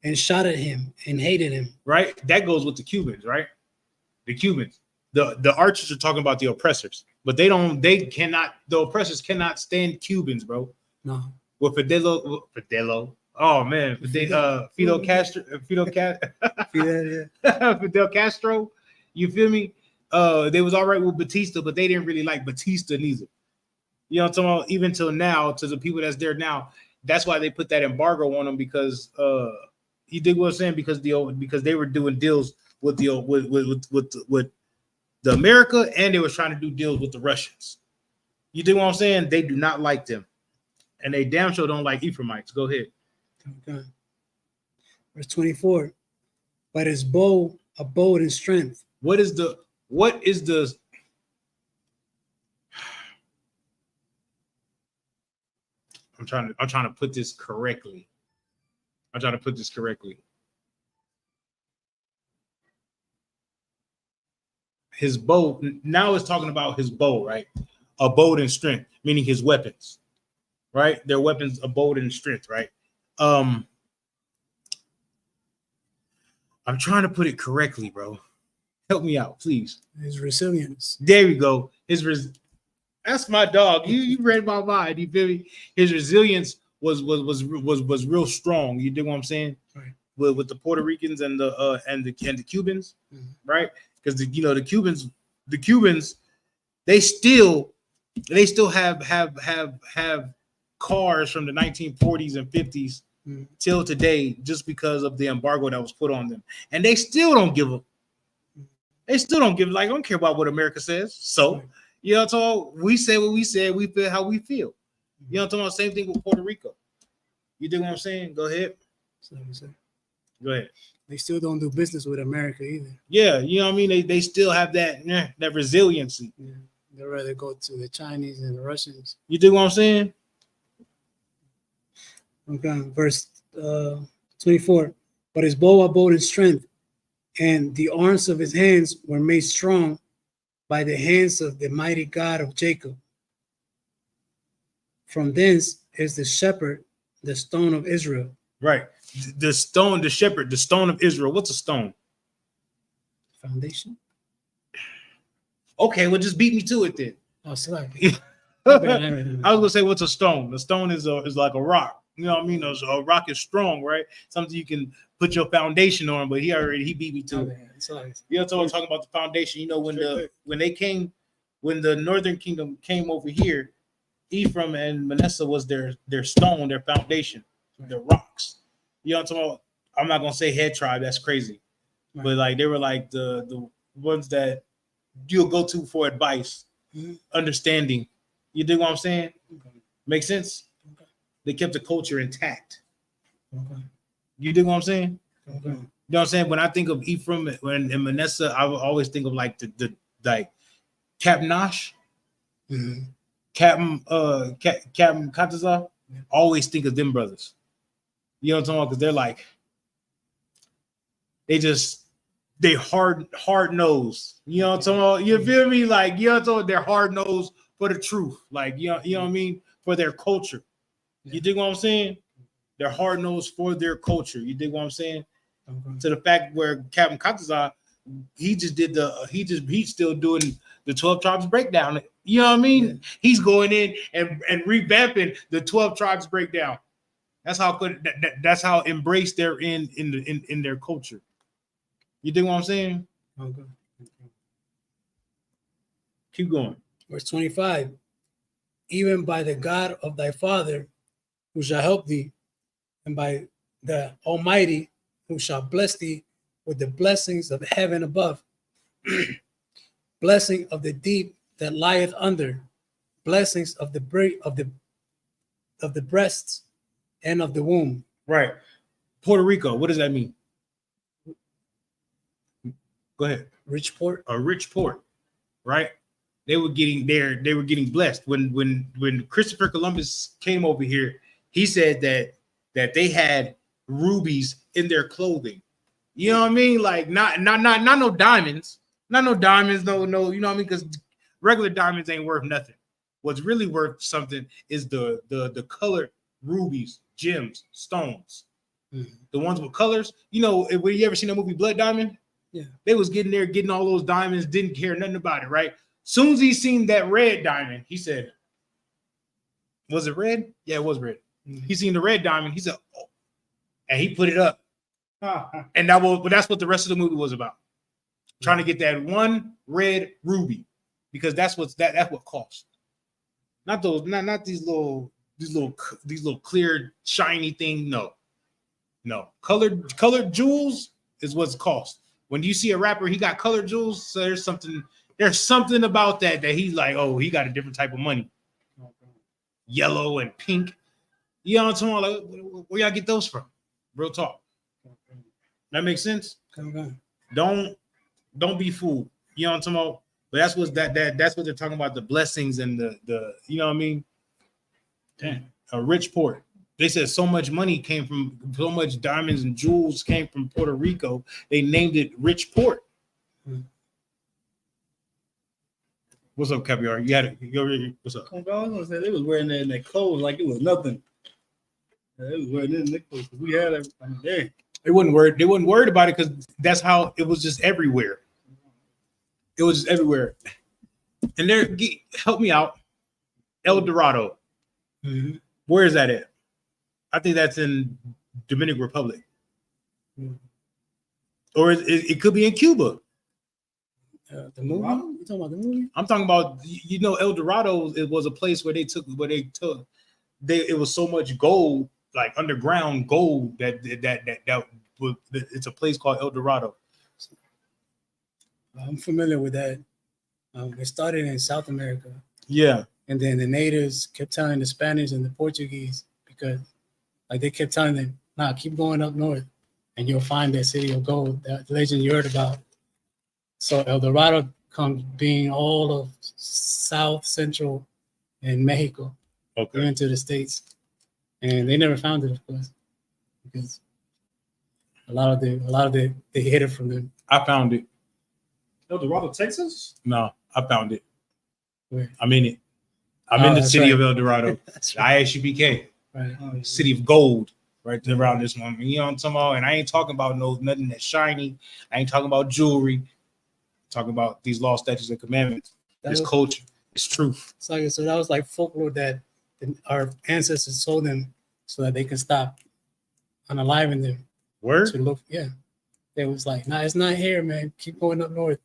and shot at him and hated him. Right? That goes with the Cubans, right? The Cubans. The archers are talking about the oppressors, but the oppressors cannot stand Cubans, bro. No. With Fidel. Oh man, Fidel Castro. Fidel Castro. You feel me? They was all right with Batista, but they didn't really like Batista neither. You know what I'm talking about? Even till now, to the people that's there now, that's why they put that embargo on them, because you dig what I'm saying? Because they were doing deals with the America, and they was trying to do deals with the Russians. You dig what I'm saying? They do not like them, and they damn sure don't like Ephraimites. Go ahead. Okay. Verse 24. But his bow abode in strength. What is the I'm trying to put this correctly. I'm trying to put this correctly. His bow, now it's talking about his bow, right? Abode in strength, meaning his weapons, right? Their weapons abode in strength, right? I'm trying to put it correctly, bro. Help me out, please. His resilience. There we go. That's my dog. You read my mind. You feel me? His resilience was real strong. You dig what I'm saying? Right. With the Puerto Ricans and the Cubans, right? Because the Cubans, they still have cars from the 1940s and 50s till today, just because of the embargo that was put on them, and they still don't give up. They still don't give. Like, I don't care about what America says. So, you know what I'm talking about? We say what we said. We feel how we feel. You know what I'm talking about? Same thing with Puerto Rico. You dig what I'm saying? Go ahead. Go ahead. They still don't do business with America either. Yeah, you know what I mean? They still have that resiliency. Yeah. They'd rather go to the Chinese and the Russians. You dig what I'm saying? Okay, verse 24. But his bow abode in strength, and the arms of his hands were made strong by the hands of the mighty God of Jacob. From thence is the shepherd, the stone of Israel. Right. The stone, the shepherd, the stone of Israel. What's a stone? Foundation. Okay, well, just beat me to it then. Oh, sorry. I was gonna say, what's a stone? A stone is like a rock. You know what I mean? A rock is strong, right? Something you can put your foundation on. But he beat me to it. Sorry. You know, I'm talking about the foundation. You know, when the Northern Kingdom came over here, Ephraim and Manasseh was their stone, their foundation, their rocks. You know what I'm talking about? I'm not gonna say head tribe. That's crazy, but like they were like the ones that you'll go to for advice, understanding. You dig what I'm saying? Okay. Make sense? Okay. They kept the culture intact. Okay. You dig what I'm saying? Okay. You know what I'm saying? When I think of Ephraim and Manasseh, I would always think of like the Captain Nosh, Captain Kataza. Always think of them brothers. You know what I'm talking about? Because they're like, they hard nosed. You know what I'm talking about? You feel me? Like, you know what I'm talking about? They're hard nosed for the truth. Like, you know what I mean? For their culture. You dig what I'm saying? They're hard nosed for their culture. You dig what I'm saying? Okay. To the fact where Captain Kataza, he's still doing the 12 tribes breakdown. You know what I mean? Yeah. He's going in and revamping the 12 tribes breakdown. That's how good. That's how embraced they're in their culture. You dig what I'm saying? Okay. Keep going. Verse 25. Even by the God of thy father, who shall help thee, and by the Almighty, who shall bless thee with the blessings of heaven above, blessing of the deep that lieth under, blessings of the breasts and of the womb. Right. Puerto Rico. What does that mean? Go ahead. Rich port. A rich port. Right. They were getting blessed. When Christopher Columbus came over here, he said that they had rubies in their clothing. You know what I mean? Like not no diamonds. Not no diamonds, no, you know what I mean? Because regular diamonds ain't worth nothing. What's really worth something is the colored rubies, gems, stones. The ones with colors. You know, when you ever seen that movie Blood Diamond? Yeah. They was getting all those diamonds, didn't care nothing about it, right? Soon as he seen that red diamond, he said, was it red? Yeah, it was red. He seen the red diamond, he said, oh, and he put it up. And that's what the rest of the movie was about. Trying to get that one red ruby, because that's what cost. Not those, not these little clear shiny thing. No. Colored jewels is what's cost. When you see a rapper, he got colored jewels. So there's something about that he's like, oh, he got a different type of money. Yellow and pink. You know what I'm talking about? Like, where y'all get those from? Real talk. That makes sense. Don't be fooled. You know what I'm talking about? But that's what that's what they're talking about, the blessings and the you know what I mean? Damn, a rich port. They said so much money came from, so much diamonds and jewels came from Puerto Rico. They named it Rich Port. What's up, Caviar? What's up? I was gonna say they was wearing that in their clothes like it was nothing. Yeah, they was wearing it in their clothes. We had everything there. They wasn't worried about it because that's how it was, just everywhere. It was just everywhere. And help me out. El Dorado. Mhm. Where is that at? I think that's in Dominican Republic. Or it could be in Cuba. The movie? You talking about the movie? I'm talking about, El Dorado. It was a place where it was so much gold, like underground gold, it's a place called El Dorado. I'm familiar with that. It started in South America, Yeah. and then the natives kept telling the Spanish and the Portuguese, because like they kept telling them, "Nah, keep going up north, and you'll find that city of gold, that legend you heard about." So El Dorado comes being all of South, Central, and Mexico, Okay. into the States, and they never found it, of course, because a lot of the they hid it from them. I found it. El Dorado, Texas? No, I found it. Where? I'm in it. I'm Oh, in the that's city right. of El Dorado. That's right. ISUPK, Right. Oh, yeah. city of gold, right there around this moment. You know what I'm talking about? And I ain't talking about nothing that's shiny. I ain't talking about jewelry. I'm talking about these law, statutes, and commandments. That This was- culture. It's truth. So that was like folklore that our ancestors told them so that they can stop unaliving them Word? to look. Yeah, they was like, "Nah, it's not here, man. Keep going up north."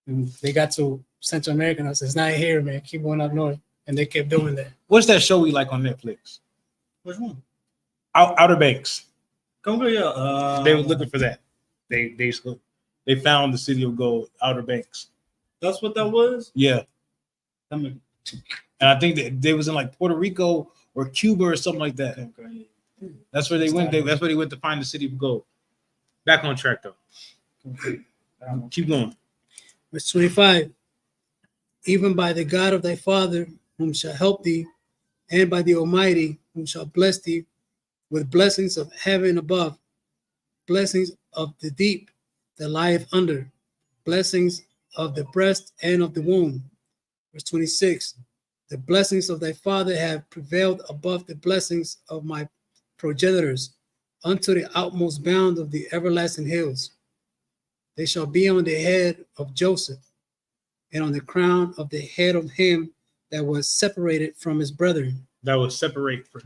And they got to Central America and I said, "It's not here, man. Keep going up north." And they kept doing that. What's that show we like on Netflix? Which one? Outer Banks. Come here, yeah. They were looking for that. They found the city of gold, Outer Banks. That's what that was? Yeah. I mean, And I think that they was in like Puerto Rico or Cuba or something like that. okay. That's where they went. That's where they went to find the city of gold. Back on track though. Keep going. Verse 25. Even by the God of thy father, whom shall help thee, and by the Almighty, whom shall bless thee with blessings of heaven above, blessings of the deep that lieth under, blessings of the breast and of the womb. Verse 26. The blessings of thy father have prevailed above the blessings of my progenitors unto the outmost bound of the everlasting hills. They shall be on the head of Joseph, and on the crown of the head of him that was separated from his brethren. That was separate from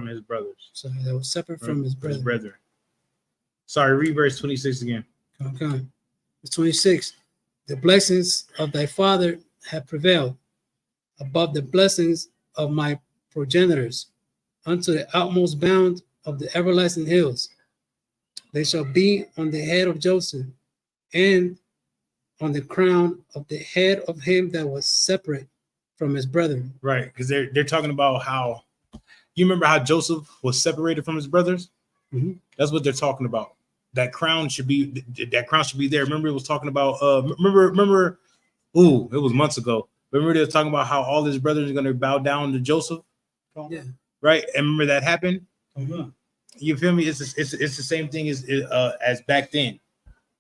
his brothers. So that was separate from his brethren. Sorry, read verse 26 again. Okay. Verse 26. The blessings of thy father have prevailed above the blessings of my progenitors unto the outmost bound of the everlasting hills. They shall be on the head of Joseph and on the crown of the head of him that was separate from his brethren. Right, because they're talking about how, you remember how Joseph was separated from his brothers? Mhm. That's what they're talking about. That crown should be there. Remember, it was talking about remember, it was months ago. Remember, they were talking about how all his brothers are going to bow down to Joseph. Yeah. Right, and remember that happened. Mhm. You feel me? It's the same thing as back then.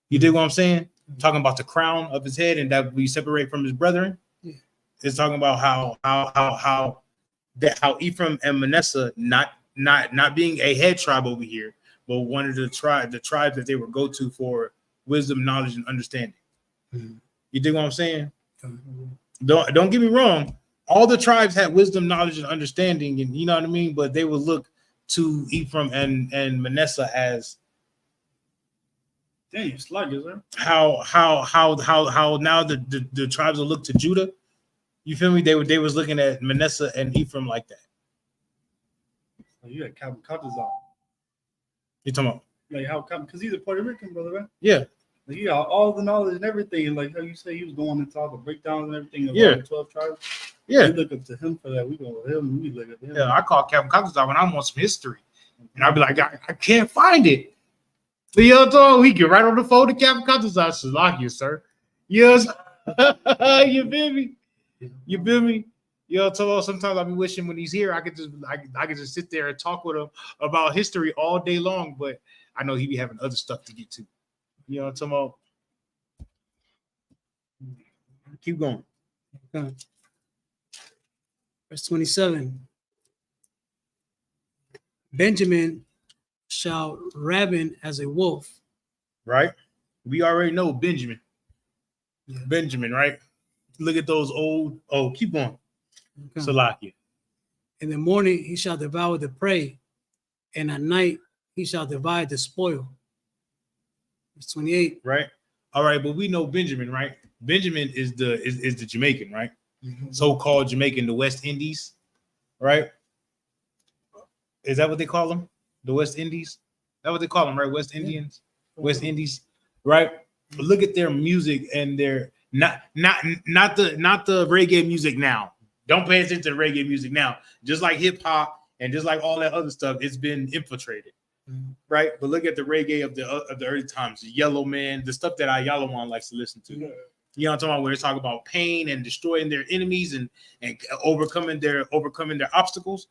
You dig what I'm saying? Talking about the crown of his head and that we separate from his brethren. Yeah. It's talking about how Ephraim and Manasseh not being a head tribe over here, but one of the tribes that they would go to for wisdom, knowledge, and understanding. Mhm. You dig what I'm saying? Mhm. Don't get me wrong. All the tribes had wisdom, knowledge, and understanding, and you know what I mean. But they would look to Ephraim and Manasseh as Damn, you sluggish, huh? how now the tribes will look to Judah. You feel me? They was looking at Manasseh and Ephraim like that. Like you got Calvin Cotters on. You talking about? Like how Calvin, because he's a Puerto Rican brother, right? Yeah, Like he got all the knowledge and everything. Like how you say he was going into all the breakdowns and everything of Yeah. all the 12 tribes. yeah, We look up to him for that. We go with him. We look up to him. yeah. I call Captain Coxstar when I want some history, and I'll be like, I can't find it. But you know, we get right on the phone to Captain Coxstar. Salakia, sir. Yes, you feel me? You feel me? You know, so sometimes I be wishing when he's here, I could just sit there and talk with him about history all day long. But I know he be having other stuff to get to. You know what I'm talking about? Keep going. Okay. Verse 27. Benjamin shall raven as a wolf. Right? We already know Benjamin. Yeah. Benjamin, right? Look at those old. Oh, keep going. Okay. Salakia. In the morning he shall devour the prey, and at night he shall divide the spoil. Verse 28. Right? All right, but we know Benjamin, right? Benjamin is the Jamaican, right? Mhm. So-called Jamaican, the West Indies, right? Is that what they call them? The West Indies? That's what they call them, right? West Indians, West Indies, right? But look at their music and their not the reggae music now. Don't pay attention to the reggae music now. Just like hip hop and just like all that other stuff, it's been infiltrated, right? But look at the reggae of the early times, Yellow Man, the stuff that Ayalawan likes to listen to. You know what I'm talking about? Where they talk about pain and destroying their enemies and overcoming their obstacles.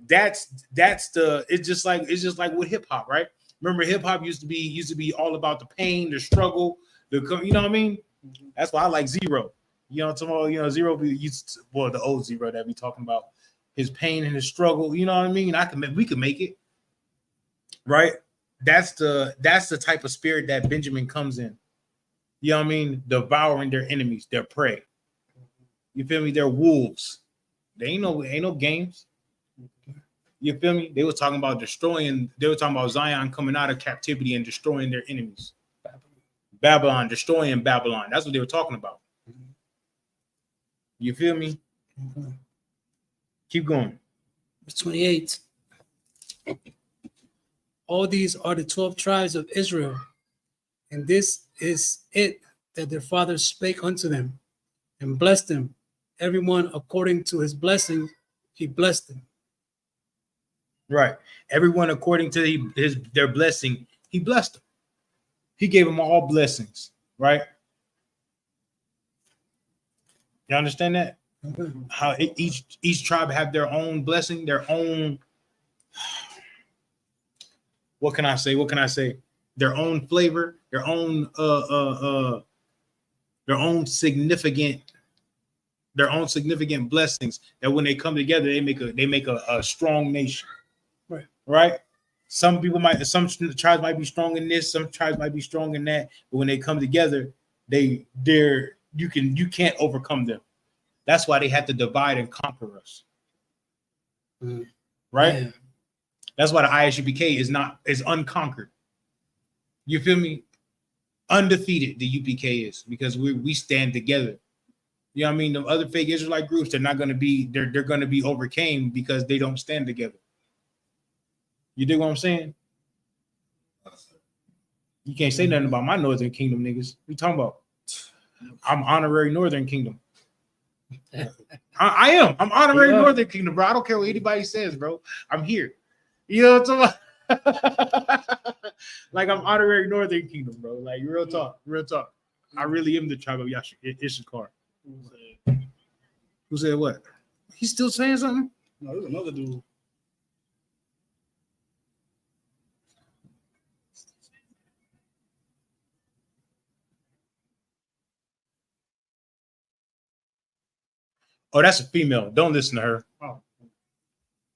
That's it's just like with hip hop, right? Remember, hip hop used to be all about the pain, the struggle, you know what I mean? That's why I like Zero. You know what I'm talking about? You know, Zero the old Zero that we talking about his pain and his struggle. You know what I mean? We can make it, right? That's the type of spirit that Benjamin comes in. You know what I mean? Devouring their enemies, their prey. You feel me? They're wolves. They ain't no games. You feel me? They were talking about Zion coming out of captivity and destroying their enemies. Babylon, destroying Babylon. That's what they were talking about. You feel me? Keep going. Verse 28. All these are the 12 tribes of Israel, and this is it that their fathers spake unto them and blessed them. Everyone according to his blessing, he blessed them. Right. Everyone according to their blessing, he blessed them. He gave them all blessings, right? You understand that? How each tribe have their own blessing, their own. What can I say? Their own flavor, their own significant blessings that when they come together, they make a strong nation. Right? Some tribes might be strong in this, some tribes might be strong in that, but when they come together, you can't overcome them. That's why they have to divide and conquer us. Right? Yeah. That's why the ISUPK is unconquered. You feel me? Undefeated the UPK is because we stand together. You know what I mean? The other fake Israelite groups, they're going to be overcame because they don't stand together. You dig what I'm saying? You can't say nothing about my Northern Kingdom niggas. What you talking about? I'm honorary Northern Kingdom. I am. I'm honorary Northern Kingdom, bro. I don't care what anybody says, bro. I'm here. You know what I'm talking about? Like I'm honorary Northern Kingdom, bro. Like real talk. I really am the tribe of Issachar. Who said what? He's still saying something? No, there's another dude. Oh, that's a female. Don't listen to her. Oh.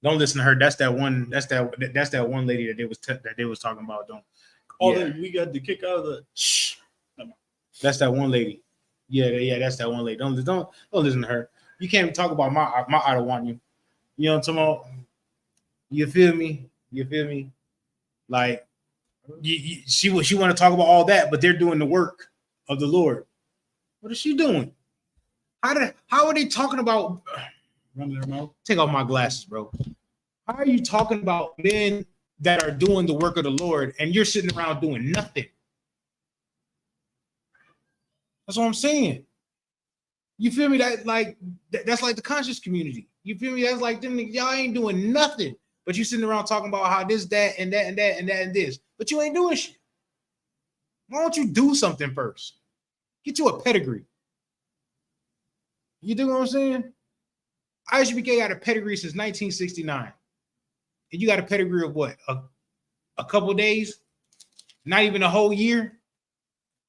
Don't listen to her. That's that one lady that they was talking about. Don't. Oh, yeah. We got the kick out of the. Shh. That's that one lady. Yeah, that's that one lady. Don't listen to her. You can't talk about my I don't want you. You know what I'm talking about? You feel me? Like she want to talk about all that, but they're doing the work of the Lord. What is she doing? How are they talking about running their mouth? Take off my glasses, bro. How are you talking about men that are doing the work of the Lord and you're sitting around doing nothing? That's what I'm saying. You feel me? That's like the conscious community. You feel me? That's like them y'all ain't doing nothing, but you sitting around talking about how this, that, and that, and that, and that, and this, but you ain't doing shit. Why don't you do something first? Get you a pedigree. You do what I'm saying? ISUPK got a pedigree since 1969. And you got a pedigree of what? A couple of days? Not even a whole year?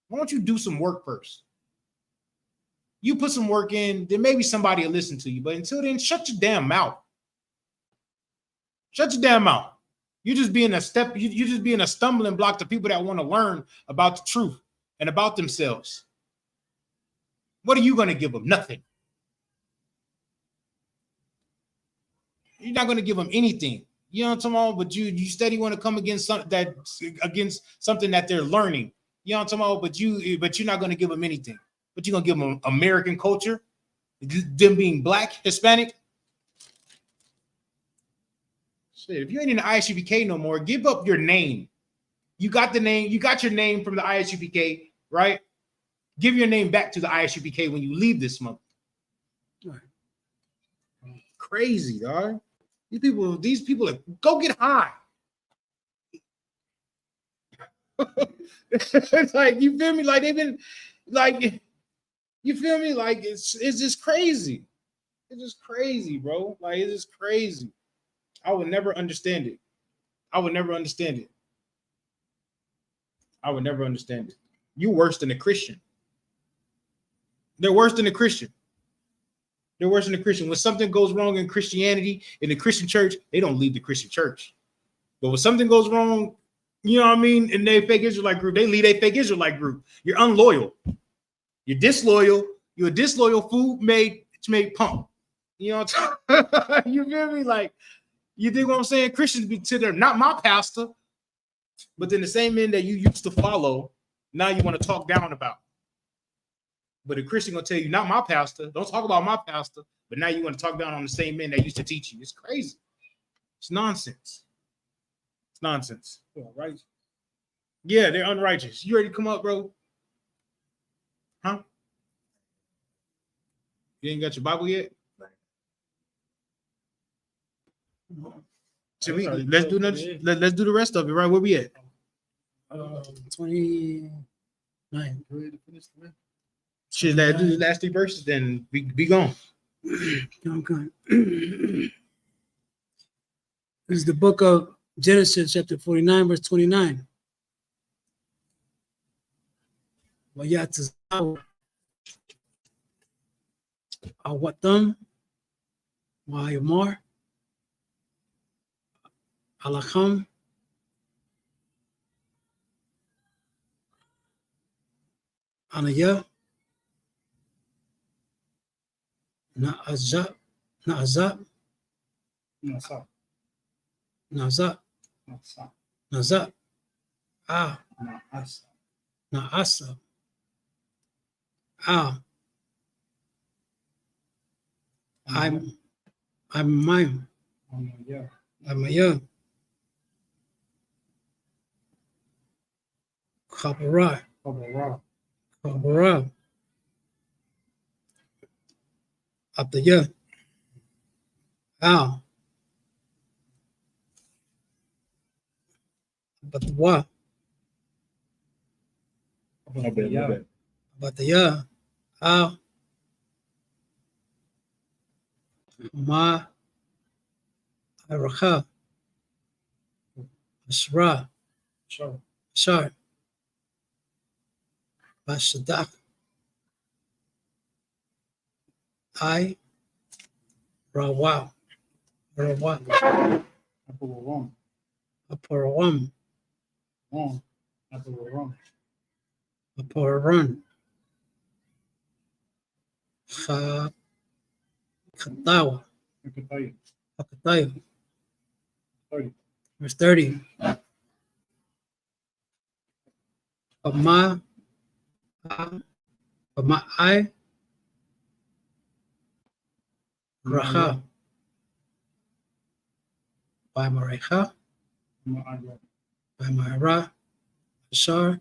Why don't you do some work first? You put some work in, then maybe somebody will listen to you. But until then, shut your damn mouth. Shut your damn mouth. You're just being you're just being a stumbling block to people that want to learn about the truth and about themselves. What are you going to give them? Nothing. You're not going to give them anything. You know what I'm talking about? But you steady want to come against something that they're learning. You know what I'm talking about? But you're not going to give them anything. But you're going to give them American culture, them being black, Hispanic. Shit, if you ain't in the ISUPK no more, give up your name. You got the name. You got your name from the ISUPK, right? Give your name back to the ISUPK when you leave this month. Crazy, dog. These people go get high. It's like, you feel me? Like they've been like, you feel me? Like it's just crazy. It's just crazy, bro. Like it's just crazy. I would never understand it. I would never understand it. I would never understand it. You worse than a Christian. They're worse than a Christian. They're worse than a Christian. When something goes wrong in Christianity, in the Christian church, they don't leave the Christian church. But when something goes wrong, you know what I mean, in their fake Israelite group, they leave their fake Israelite group. You're unloyal. You're disloyal. You're a disloyal food made pump. You know what I'm talking? You feel me? Like, you think what I'm saying? Christians be to them, not my pastor, but then the same men that you used to follow, now you want to talk down about. But a Christian gonna tell you, not my pastor, don't talk about my pastor, but now you want to talk down on the same men that used to teach you. It's crazy. It's nonsense. It's nonsense. Right? Yeah, they're unrighteous. You ready to come up, bro? Huh? You ain't got your Bible yet? So let's do the rest of it, right? Where we at? 29. Shit, let's do the last 3 verses, then be gone. Okay. This is the book of Genesis, chapter 49, verse 29. Awatam, Wayamar, Alakam, Anaya, Naazab, Nazab, Naasa, I'm mine. I'm a young. Kabara. Up the year. But the what? But the year. Ma Araka Ashra Shar Bashadak I Rawam Aparawam Aparan Katawa Hakatayo. Verse 30. Ama I Raha by Marecha by Mahara Ashar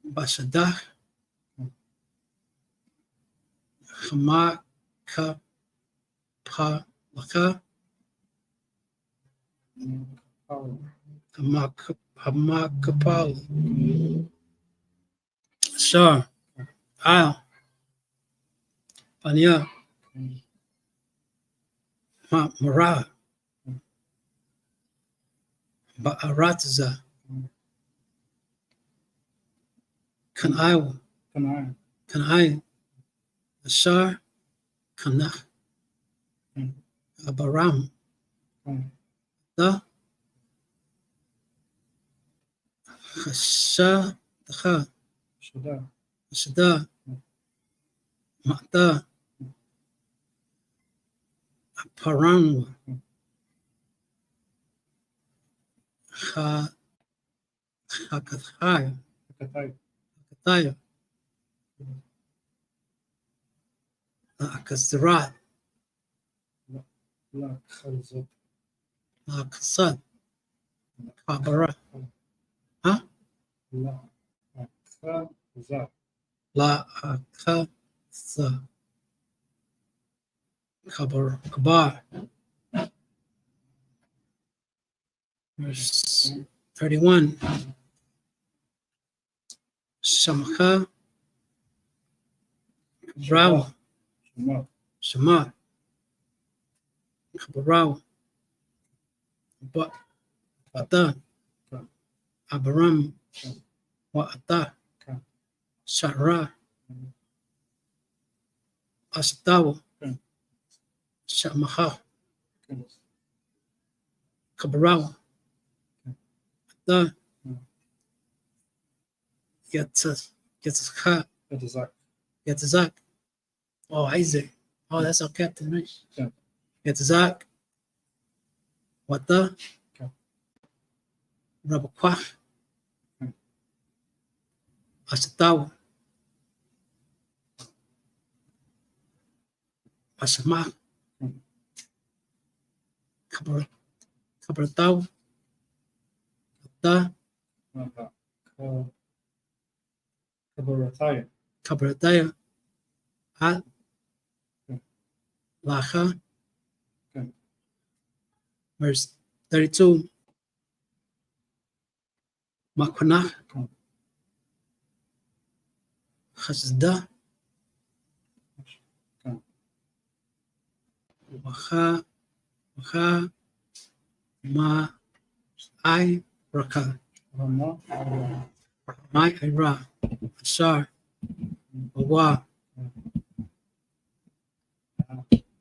Basadah Hama Ka Pa Laka Hama Kapal Ashar Al Panya Mara, Ba'aratza, Kanai, Canaan. Kanai, Ashar, Kana, Abaram, Da, Hasha, Daha, Shaddai. Shada, Mata, Paran, Ha, Hakathai, Hakatai. Kataya, Akazarat, La Chazot. Akasad, Kabara, huh? La Chazat. La Akasa, Kabar. Verse 31. Shamcha, Rao, Shema. Shema, Kabarao, Bata, Abaram, Wa'ata, Shara, Ashtawa, Shamaha, Kabarao, Da, Yatzaka, Yatzak. Yatzak. Oh, Isaac. Oh, that's our captain, right? Yeah. Yatzak, Wata, Okay. Rabakwa, Okay. Ashtawa, Ashama, Kabaratawa, Da, Kabarataya. Kabarataya, At, Okay. Lacha, Okay. verse 32, Makwanach, Okay. Chazda, Okay. Wacha, Ma, I, Raka, Rama. My, Ira, Ashar, Awa,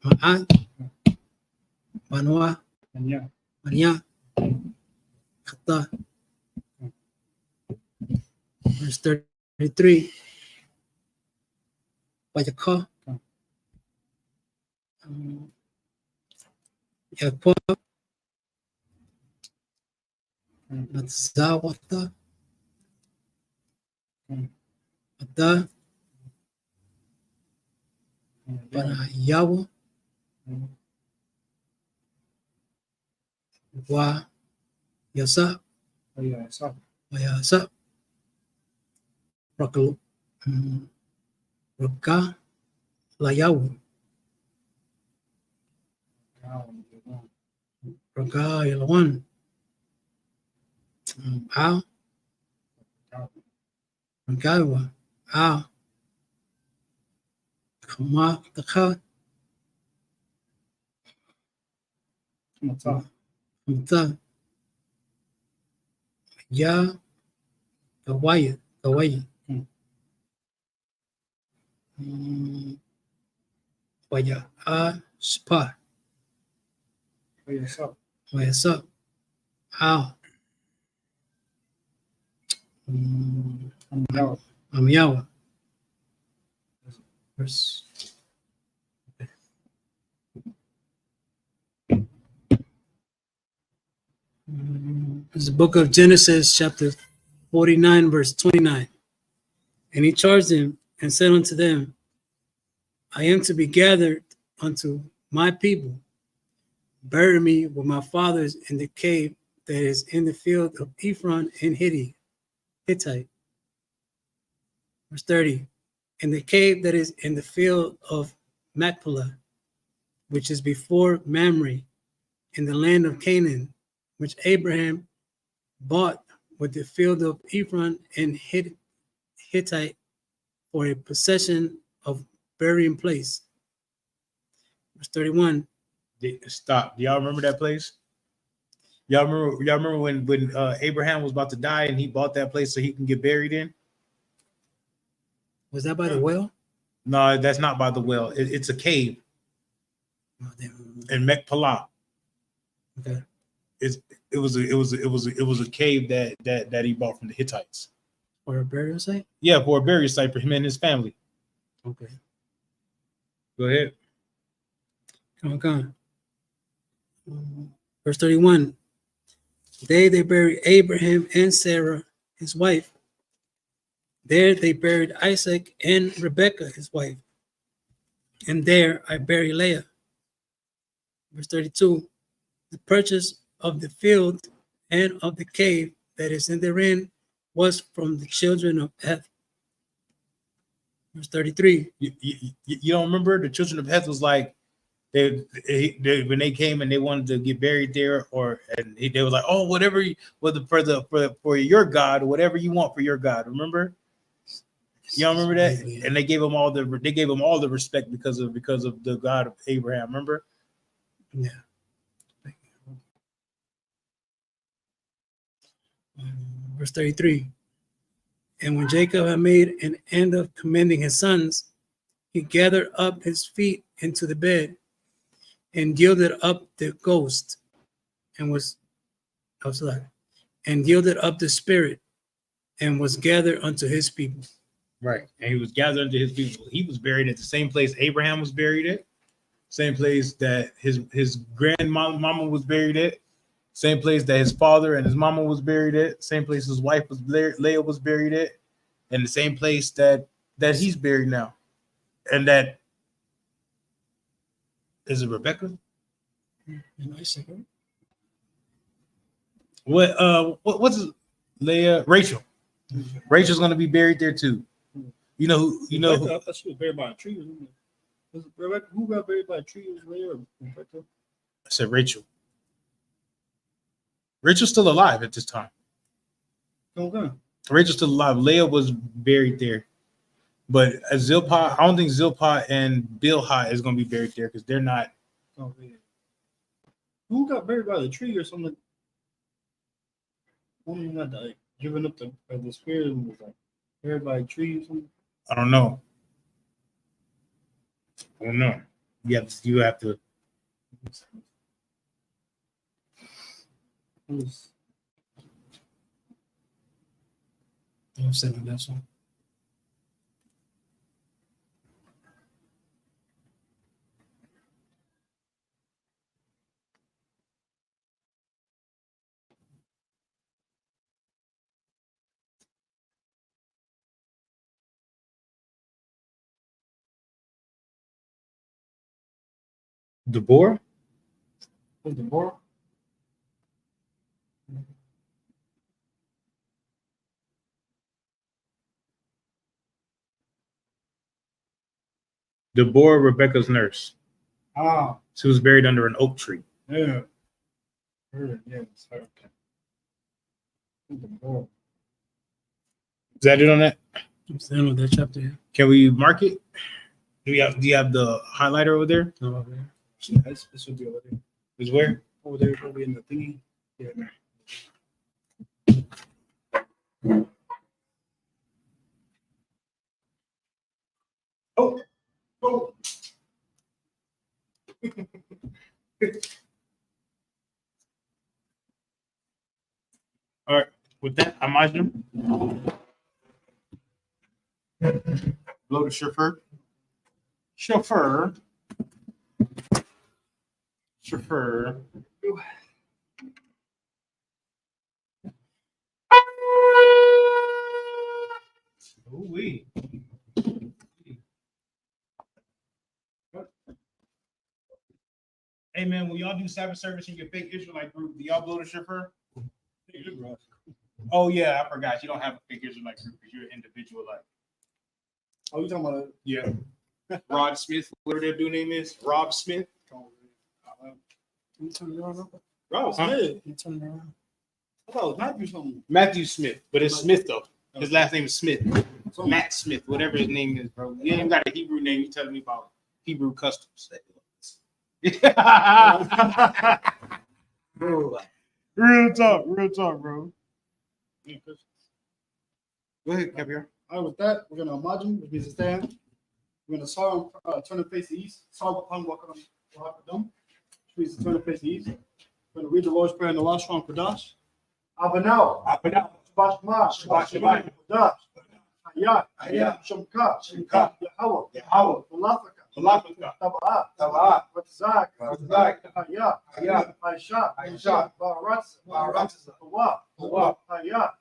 Ma'at, Banwa, Anya. Manya, Kata, verse 33, Wayaka, Yakwa, Natzawata, Ada, Banayawa, Wa, Yasa, Yeah, so. Wayasa, Rakal, Raka, Layawu, Raka, Yalawan, Al, Ragawa, Al, Kama, Taka, Mata. Mta, Ya, Gawaya, Waya, Spa, Yeah, so. Wayasa, Al, Anya. Amiyawa, verse. This is the book of Genesis, chapter 49, verse 29. And he charged them and said unto them, I am to be gathered unto my people. Bury me with my fathers in the cave that is in the field of Ephron and Hittite. Verse 30. In the cave that is in the field of Machpelah, which is before Mamre, in the land of Canaan, which Abraham bought with the field of Ephron and Hittite for a possession of burying place. Verse 31. Stop. Do y'all remember that place? Y'all remember when Abraham was about to die and he bought that place so he can get buried in? Was that by the well? No, that's not by the well. It's a cave Oh, damn. in Mechpelah. Okay. It was a cave that he bought from the Hittites. Or a burial site? Yeah, for a burial site for him and his family. Okay. Go ahead. Come on. Verse 31. They buried Abraham and Sarah, his wife. There they buried Isaac and Rebekah, his wife. And there I buried Leah. Verse 32. The purchase of the field and of the cave that is in therein was from the children of Heth. Verse 33. You don't remember? The children of Heth was like, they when they came and they wanted to get buried there, they were like, oh, whatever for your God, whatever you want for your God. Remember? You don't remember that? Yeah. And they gave him all the respect because of the God of Abraham. Remember? Yeah. Verse 33. And when Jacob had made an end of commending his sons, he gathered up his feet into the bed and yielded up the ghost and yielded up the spirit and was gathered unto his people. Right. And he was gathered unto his people. He was buried at the same place Abraham was buried at, same place that his grandmama was buried at, same place that his father and his mama was buried at, same place his wife was Leah was buried at, and the same place that he's buried now. And that is it Rebecca? What's Leah? Rachel. Rachel's gonna be buried there too. You know who? I thought she was buried by a tree. Was it Rebecca? Who got buried by a tree? Was Leah or Rebecca? I said Rachel. Rachel's still alive at this time. Okay. Rachel's still alive. Leah was buried there. But Zilpah, I don't think Zilpah and Bilhah is going to be buried there because they're not. Okay. Who got buried by the tree or something? Woman got like given up by the spirit and was like buried by a tree or something. I don't know. You have to. I'm saying that song. Deborah? Was Deborah? Deborah, Rebecca's nurse. Ah, She was buried under an oak tree. yeah. Her, yeah, it's her. Deborah. Is that it on that? I'm saying with that chapter here. Can we mark it? Do you have the highlighter over there? No, over there. Yeah, this should be over there. Is where? Over there, probably in the thingy. Yeah. Oh. Oh. All right. With that, I'm Ajnam. Blow the chauffeur. Chauffeur. Ooh-wee. Hey man, when y'all do Sabbath service in your fake Israelite group, do y'all blow the chauffeur? Oh yeah, I forgot. You don't have a fake Israelite group because you're an individual. Like, Oh, you talking about? yeah, Rod Smith, whatever their dude name is, Rob Smith. You turn it around. Rob Huh? Smith. You turn it around. I thought it was Matthew something. Matthew Smith, but it's Smith though. His last name is Smith. Something. Matt Smith, whatever his name is, bro. You ain't got a Hebrew name. You telling me about Hebrew customs. Real talk, bro. Go ahead, Kevin. All right, with that, we're gonna imagine, which means to stand. We're gonna turn and face the east. Which means to turn and face the east. We're gonna read the Lord's Prayer in the last strong Kodash. Abanao. Shabbat Shema. Kodash. Hayat. Shemka. Yahweh. Malafaka. Taba'ah. Batzak. Hayat. Aisha. Baratza. Hawa. Hayat.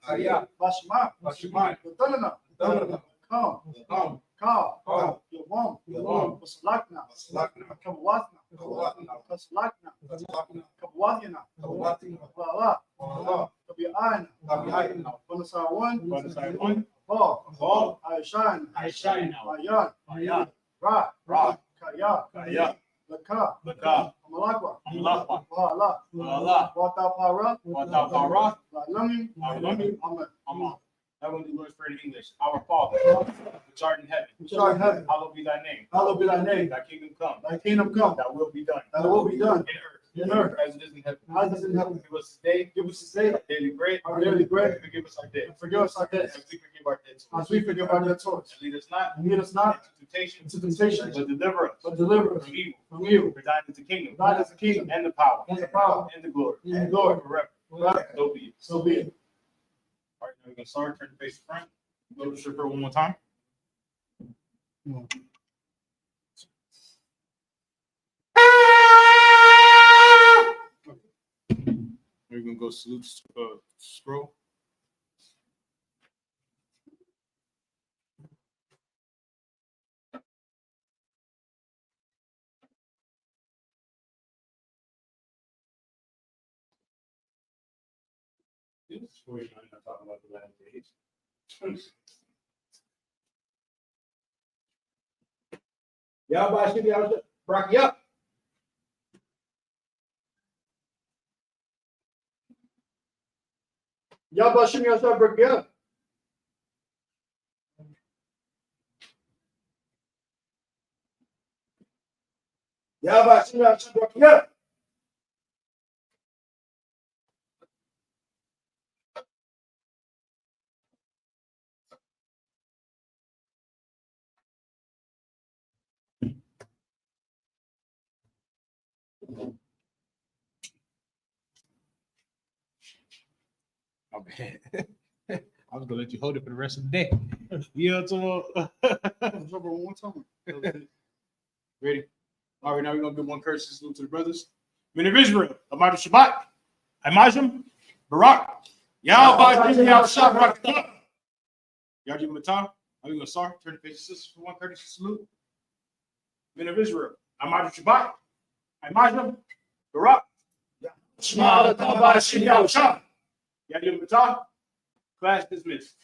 Bashma. Badanana. Come. Yavam. Baslakna. Kabwatna. Baslakna. Kabwatyana. Bala. Kabi'ayna. Banasawan. Bal. Aishan. Ayan. Ra. Kaya. Laka. Amalakwa. Bahala. Watapara. Lalami. Amen. I'm going to do Lord's Prayer in English. Our Father, which art in heaven, hallowed be thy name. Thy kingdom come. Thy will be done. In earth. As it is in heaven. Give us this day our daily bread. Forgive us our debt. As we forgive our debtors. And lead us not into temptation. But deliver us from evil. For thine is the kingdom. And the power. And the glory. Forever. So be it. All right, now we're gonna start. Turn the face to front. Go to the stripper one more time. We're gonna go salute scroll. This is where you're not talking about the last days. Rocky up. Yabashim Yasha Bergia. Yabashim Yasha Bergia. My bad. I was gonna let you hold it for the rest of the day. Yeah, tomorrow. One more time. Ready? All right, now we're gonna give one courtesy salute to the brothers. Men of Israel, Amadu Shabbat, Imajim, Barak, Yahweh, Yahweh, Yahweh Matah. I'm gonna start. Turn the face to sisters for one courtesy salute. Men of Israel, Amadu Shabbat, Imajim, Barak, Yahweh Matah. Class dismissed.